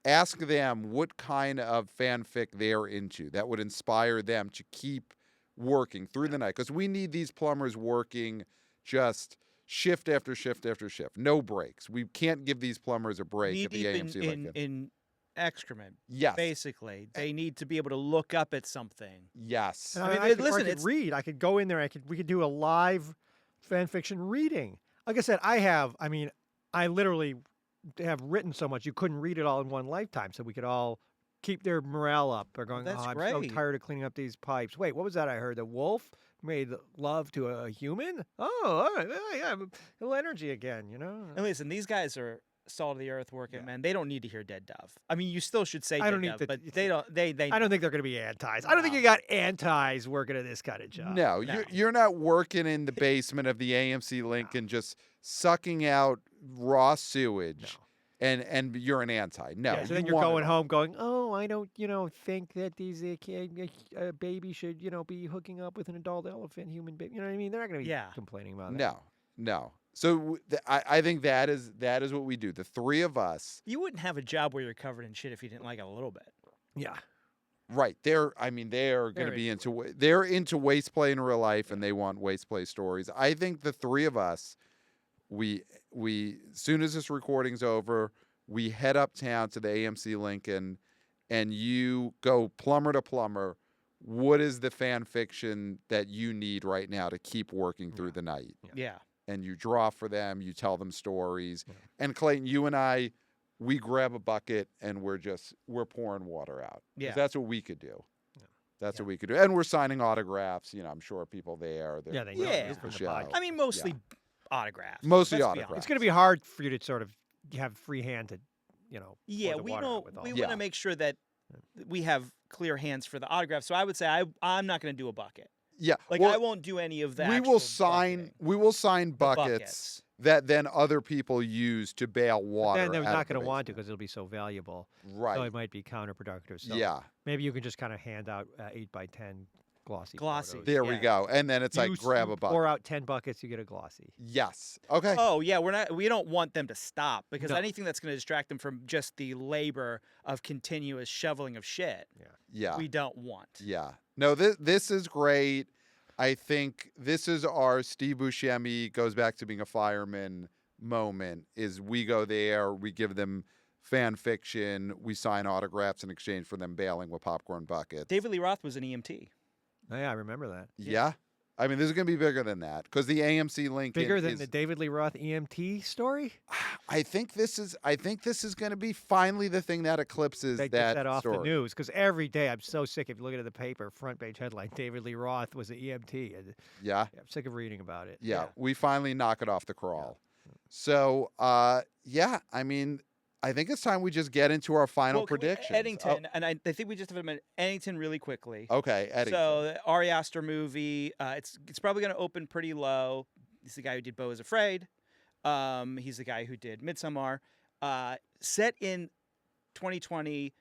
Ask them what kind of fanfic they're into that would inspire them to keep working through the night, because we need these plumbers working just shift after shift after shift, no breaks. We can't give these plumbers a break at the AMC Lincoln. In excrement. Yes. Basically, they need to be able to look up at something. Yes. And I I mean, could read. I could go in there. We could do a live fan fiction reading. Like I said, I literally have written so much you couldn't read it all in one lifetime. So we could all keep their morale up. They're going, That's I'm great. so tired of cleaning up these pipes. Wait, what was that I heard? The wolf made love to a human? Oh, all right. Yeah, a little energy again, And listen, these guys are salt of the earth working, man. They don't need to hear Dead Dove. I mean, you still should say Dead Dove, but they don't. I don't think they're going to be antis. I don't think you got antis working at this kind of job. No. You're not working in the basement of the AMC Lincoln just sucking out raw sewage. And you're an anti. No. Yeah, so then you're going home going, oh, I don't, think that these baby should, be hooking up with an adult elephant human baby. You know what I mean? They're not going to be complaining about that. No. So I think that is what we do. The three of us. You wouldn't have a job where you're covered in shit if you didn't like it a little bit. Yeah. Right. They're going to be into waste play in real life, and they want waste play stories. I think the three of us, we soon as this recording's over, we head uptown to the AMC Lincoln, and you go plumber to plumber. What is the fan fiction that you need right now to keep working through the night? Yeah. And you draw for them, you tell them stories. Yeah. And Clayton, you and I, we grab a bucket and we're pouring water out. Yeah. That's what we could do. Yeah. That's what we could do. And we're signing autographs. I'm sure people there. They know for the show. I mean, mostly autographs. Mostly autographs. It's going to be hard for you to sort of have free hand to, Yeah, we want to make sure that we have clear hands for the autograph. So I would say I'm not going to do a bucket. Yeah, I won't do any of that. We will sign buckets that then other people use to bail water. And they're not going to want to because it'll be so valuable. Right. So it might be counterproductive. So maybe you can just kind of hand out 8x10 glossy. Photos. There we go. And then it's grab a bucket. Pour out 10 buckets, you get a glossy. Yes. Okay. Oh yeah, we don't want them to stop because anything that's going to distract them from just the labor of continuous shoveling of shit. Yeah. We don't want. Yeah. No, this is great. I think this is our Steve Buscemi goes back to being a fireman moment. Is we go there, we give them fan fiction, we sign autographs in exchange for them bailing with popcorn buckets. David Lee Roth was an EMT. Oh, yeah, I remember that. Yeah. I mean, this is going to be bigger than that because the AMC Lincoln Bigger than is, the David Lee Roth EMT story? I think this is going to be finally the thing that eclipses They that took that off story. the news because every day I'm so sick. If you look at the paper, front page headline: David Lee Roth was an EMT. And, Yeah. I'm sick of reading about it. Yeah, we finally knock it off the crawl. Yeah. So, yeah, I mean, I think it's time we just get into our final Well, can we- predictions. Eddington, and I think we just have a minute. Eddington, really quickly. Okay, Eddington. So the Ari Aster movie, it's probably going to open pretty low. He's the guy who did Beau is Afraid. He's the guy who did Midsommar. Set in 2020.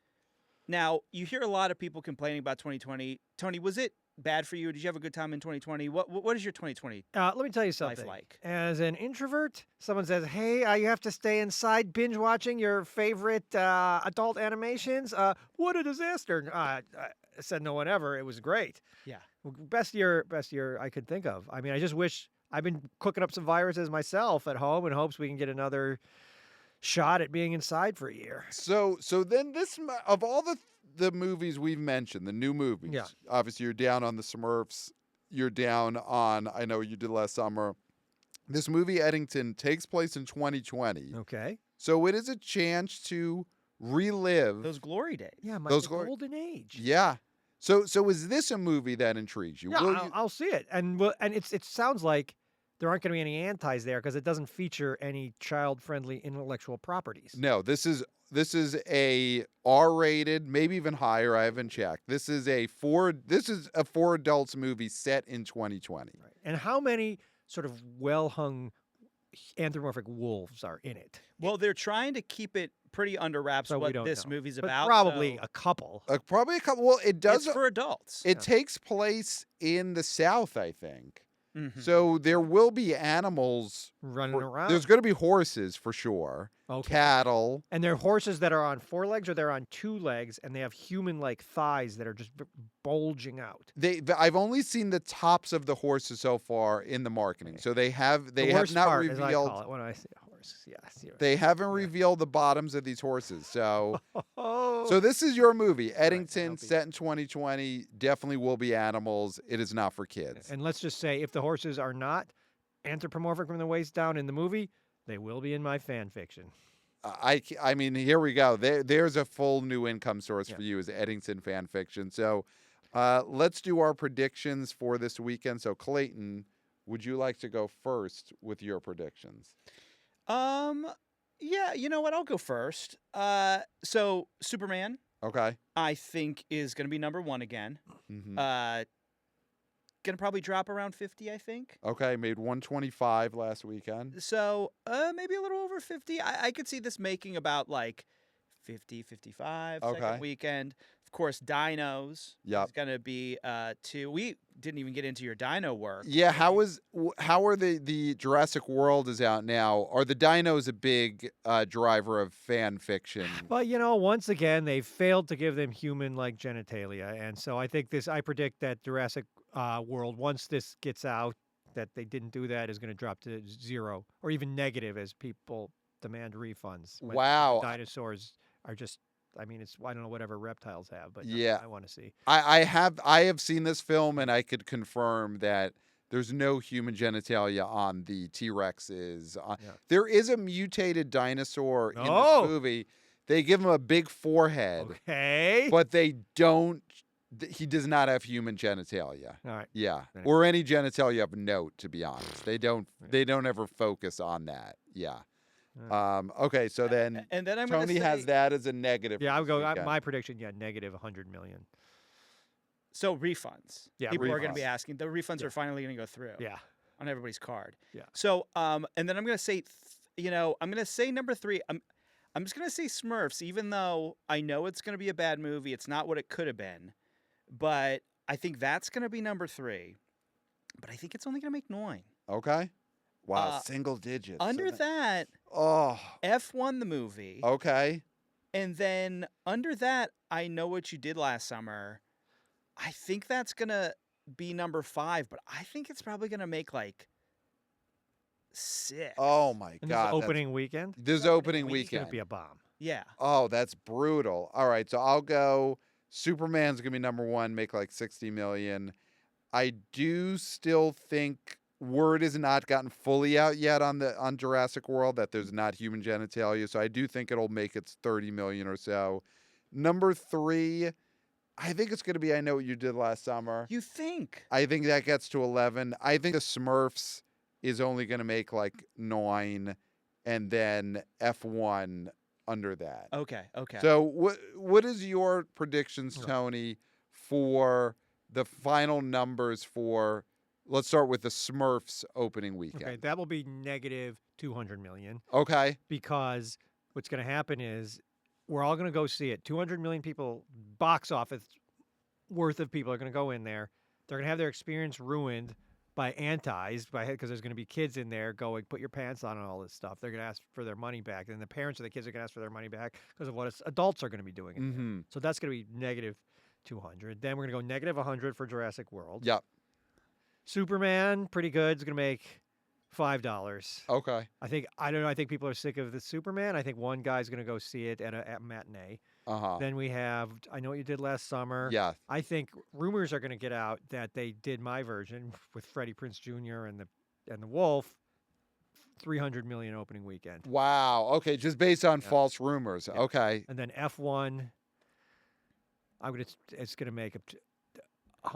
Now, you hear a lot of people complaining about 2020. Tony, was it bad for you? Did you have a good time in 2020? What is your 2020 Let me tell you life something. like? As an introvert, someone says, "Hey, you have to stay inside, binge watching your favorite adult animations." What a disaster! I said no one ever. It was great. Yeah. Best year I could think of. I mean, I just wish I've been cooking up some viruses myself at home in hopes we can get another shot at being inside for a year. So then of all the movies we've mentioned, the new movies. Yeah. Obviously, you're down on the Smurfs. You're down on I know what you did last summer. This movie Eddington takes place in 2020. Okay. So it is a chance to relive Those glory days. Yeah, Those the glory- golden age. Yeah. So is this a movie that intrigues you? Yeah, Will I'll see it, and it sounds like there aren't going to be any antis there because it doesn't feature any child-friendly intellectual properties. No, this is a R-rated, maybe even higher. I haven't checked. This is a for adults movie set in 2020. Right. And how many sort of well-hung anthropomorphic wolves are in it? Well, they're trying to keep it pretty under wraps So we what don't this know. movie's But about. probably so a couple. Probably a couple. Well, it does. it's for adults. It takes place in the South, I think. Mhm. So there will be animals Running around. There's going to be horses for sure. Okay. Cattle. And they're horses that are on 4 legs or they're on 2 legs, and they have human-like thighs that are just bulging out. I've only seen the tops of the horses so far in the marketing. Okay. So they have The not worst part, revealed. as I call it when I say a horse. Yes. They haven't revealed the bottoms of these horses. So Oh. so this is your movie, Eddington, it'll be- set in 2020. Definitely will be animals. It is not for kids. And let's just say, if the horses are not anthropomorphic from the waist down in the movie, they will be in my fan fiction. I mean, here we go. There's a full new income source Yeah. for you as Eddington fan fiction. So let's do our predictions for this weekend. So Clayton, would you like to go first with your predictions? Yeah, you know what? I'll go first. So Superman, Okay. I think, is going to be number 1 again. Hmm. Going to probably drop around 50, I think. Okay, made 125 last weekend. So maybe a little over 50. I could see this making about like 50, 55 Okay. second weekend. Of course, Dinos Yep. is going to be 2. We didn't even get into your Dino work. Yeah, how are the Jurassic World is out now? Are the dinos a big driver of fan fiction? But, once again, they failed to give them human-like genitalia. And so I predict that Jurassic World, once this gets out, that they didn't do that, is going to drop to 0 or even negative as people demand refunds. when Wow. Dinosaurs are just, I don't know whatever reptiles have, but Yeah. I want to see. I have seen this film and I could confirm that there's no human genitalia on the T-Rexes. Yeah. There is a mutated dinosaur in Oh. this movie. They give him a big forehead, Okay. but they don't. He does not have human genitalia. All right. Yeah, Right. or any genitalia of note. To be honest, they don't. They don't ever focus on that. Yeah. Okay, so then And then I'm going to Tony say, has that as a negative. Yeah, I for would this go. weekend. My prediction, negative 100 million. So refunds. Yeah, People are going to be refunds. asking. The refunds Yeah. are finally going to go through. Yeah. On everybody's card. Yeah. So and then I'm going to say, I'm going to say number 3. I'm just going to say Smurfs, even though I know it's going to be a bad movie. It's not what it could have been, but I think that's going to be number 3. But I think it's only going to make 9. Okay. Wow, single digits. Under that, Oh. F1 the movie. Okay. And then under that, I Know What You Did Last Summer. I think that's going to be number 5, but I think it's probably going to make like 6. Oh my And God. this opening weekend, This opening it's weekend. going to be a bomb. Yeah. Oh, that's brutal. All right, so I'll go. Superman's gonna be number 1, make like 60 million. I do still think word has not gotten fully out yet on Jurassic World that there's not human genitalia. So I do think it'll make its 30 million or so. Number 3, I think it's going to be I Know What You Did Last Summer. You think? I think that gets to 11. I think the Smurfs is only going to make like 9, and then F1 under that. Okay. So what is your predictions, Right. Tony, for the final numbers for? Let's start with the Smurfs opening Okay, weekend. that will be negative 200 million Okay. because what's going to happen is we're all going to go see it. 200 million people, box office worth of people are going to go in there. They're going to have their experience ruined by because there's going to be kids in there going, put your pants on and all this stuff. They're going to ask for their money back. And the parents of the kids are going to ask for their money back because of what adults are going to be doing. In there. Mm-hmm. So that's going to be negative 200. Then we're going to go negative 100 for Jurassic World. Yep. Superman, pretty good. It's going to make $5. Okay. I think people are sick of the Superman. I think one guy's going to go see it at a matinee. Uh-huh. Then we have I Know What You Did Last Summer. Yeah. I think rumors are going to get out that they did my version with Freddie Prinze Jr. and the Wolf. 300 million opening weekend. Wow. Okay. Just based on Yeah. false rumors. Yeah. Okay. And then F1, it's going to make up to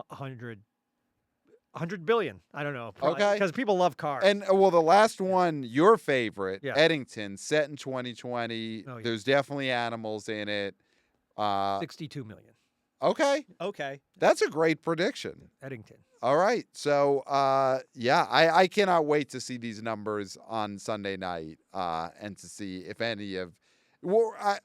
100 billion. I don't know. Okay. Because people love cars. And well, the last one, your favorite, Yeah. Eddington, set in 2020. Oh, yeah. There's definitely animals in it. 62 million. Okay. Okay. That's a great prediction. Eddington. All right. So, I cannot wait to see these numbers on Sunday night and to see if any of,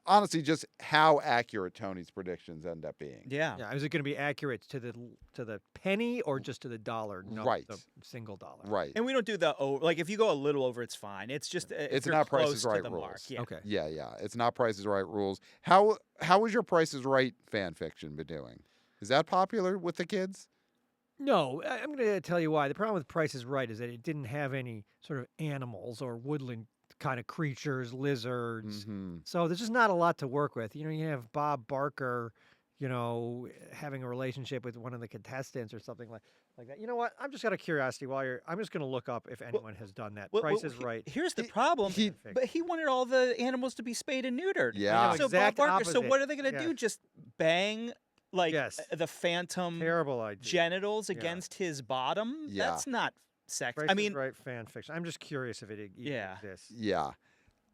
honestly, just how accurate Tony's predictions end up being. Yeah. Yeah, is it going to be accurate to the penny or just to the dollar? No, Right. the single dollar. Right. And we don't do the like if you go a little over, it's fine. It's just if It's you're not Price close is to Right the rules. mark. Yeah. Okay. Yeah. It's not Price is Right rules. How has your Price is Right fan fiction been doing? Is that popular with the kids? No, I'm going to tell you why. The problem with Price is Right is that it didn't have any sort of animals or woodland kind of creatures, lizards. Mm-hmm. So there's just not a lot to work with. You have Bob Barker, having a relationship with one of the contestants or something like that. You know what? I'm just out of curiosity I'm just going to look up if anyone has done that. Price is Right. Here's the problem. But he wanted all the animals to be spayed and neutered. Yeah. So exact Bob Barker. So opposite. what are they going to Yeah. do? Just bang Yes. the phantom Terrible idea. genitals Yeah. against his bottom? Yeah. That's not sex. Price I is mean, Right fan fiction. I'm just curious if it even Yeah. exists. Yeah.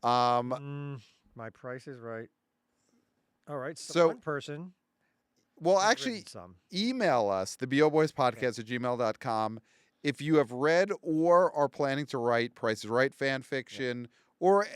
My Price is Right. All right. So- one person. Well, has actually, written some. email us, theboboyspodcast@gmail.com, if you have read or are planning to write Price is Right fan fiction, or,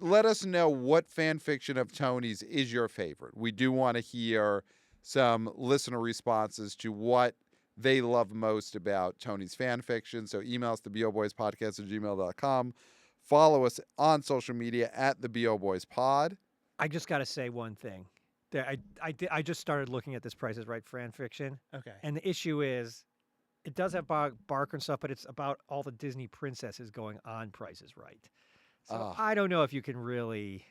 let us know what fan fiction of Tony's is your favorite. We do want to hear some listener responses to what they love most about Tony's fan fiction. So email us, theboboyspodcast@gmail.com. Follow us on social media at theboboyspod. I just got to say one thing. I just started looking at this Price is Right fan fiction, okay. and the issue is, it does have Barker and stuff, but it's about all the Disney princesses going on Price is Right. So Ugh. I don't know if you can really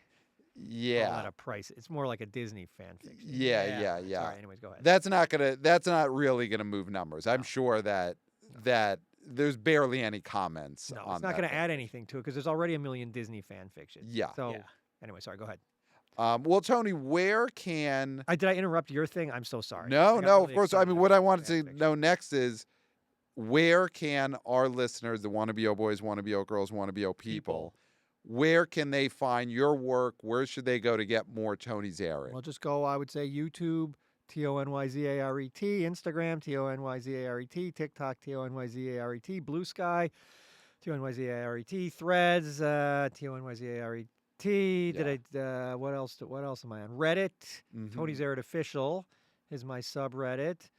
call that Yeah. a Price. It's more like a Disney fan fiction. Yeah. Sorry. Anyways, go ahead. That's not really gonna move numbers. I'm sure that there's barely any comments No, on it's not that. going to add anything to it because there's already a million Disney fan fiction. Yeah. So Yeah. anyway, sorry. Go ahead. Well, Tony, where can Did I interrupt your thing? I'm so sorry. No, I got of really course. I excited mean, what about I wanted fan to fiction. know next is where can our listeners, the wannabe O boys, wannabe O girls, wannabe O people, where can they find your work? Where should they go to get more Tony Zaret? Well, just go, I would say, YouTube, TonyZaret, Instagram, TonyZaret, TikTok, TonyZaret, Blue Sky, TonyZaret, Threads, TonyZaret. What else am I on? Reddit, Mhm. Tony Zaret Official is my subreddit.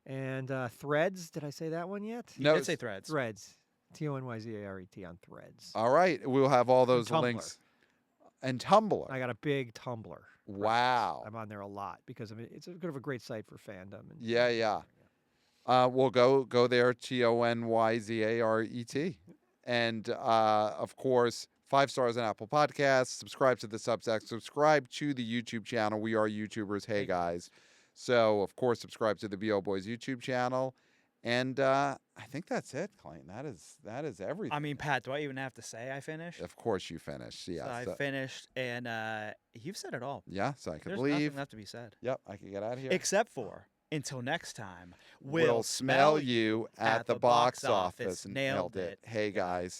And Threads, did I say that one yet? You No, did say threads. Threads. TonyZaret on Threads. All right, we'll have all those Tumblr. links. And Tumblr. I got a big Tumblr. Wow. I'm on there a lot because it's a bit of a great site for fandom. And Yeah. We'll go there, TonyZaret. And of course, 5 stars on Apple Podcasts. Subscribe to the Substack. Subscribe to the YouTube channel. We are YouTubers. Hey guys. So, of course, subscribe to the VO Boys YouTube channel. And I think that's it, Clayton. That is everything. I mean, Pat, do I even have to say I finished? Of course you finished. Yeah. So I finished, and you've said it all. Yeah, so I can There's leave. nothing left to be said. Yep, I can get out of here. Except for, until next time, We'll smell you at the box office. Nailed it. Hey, guys.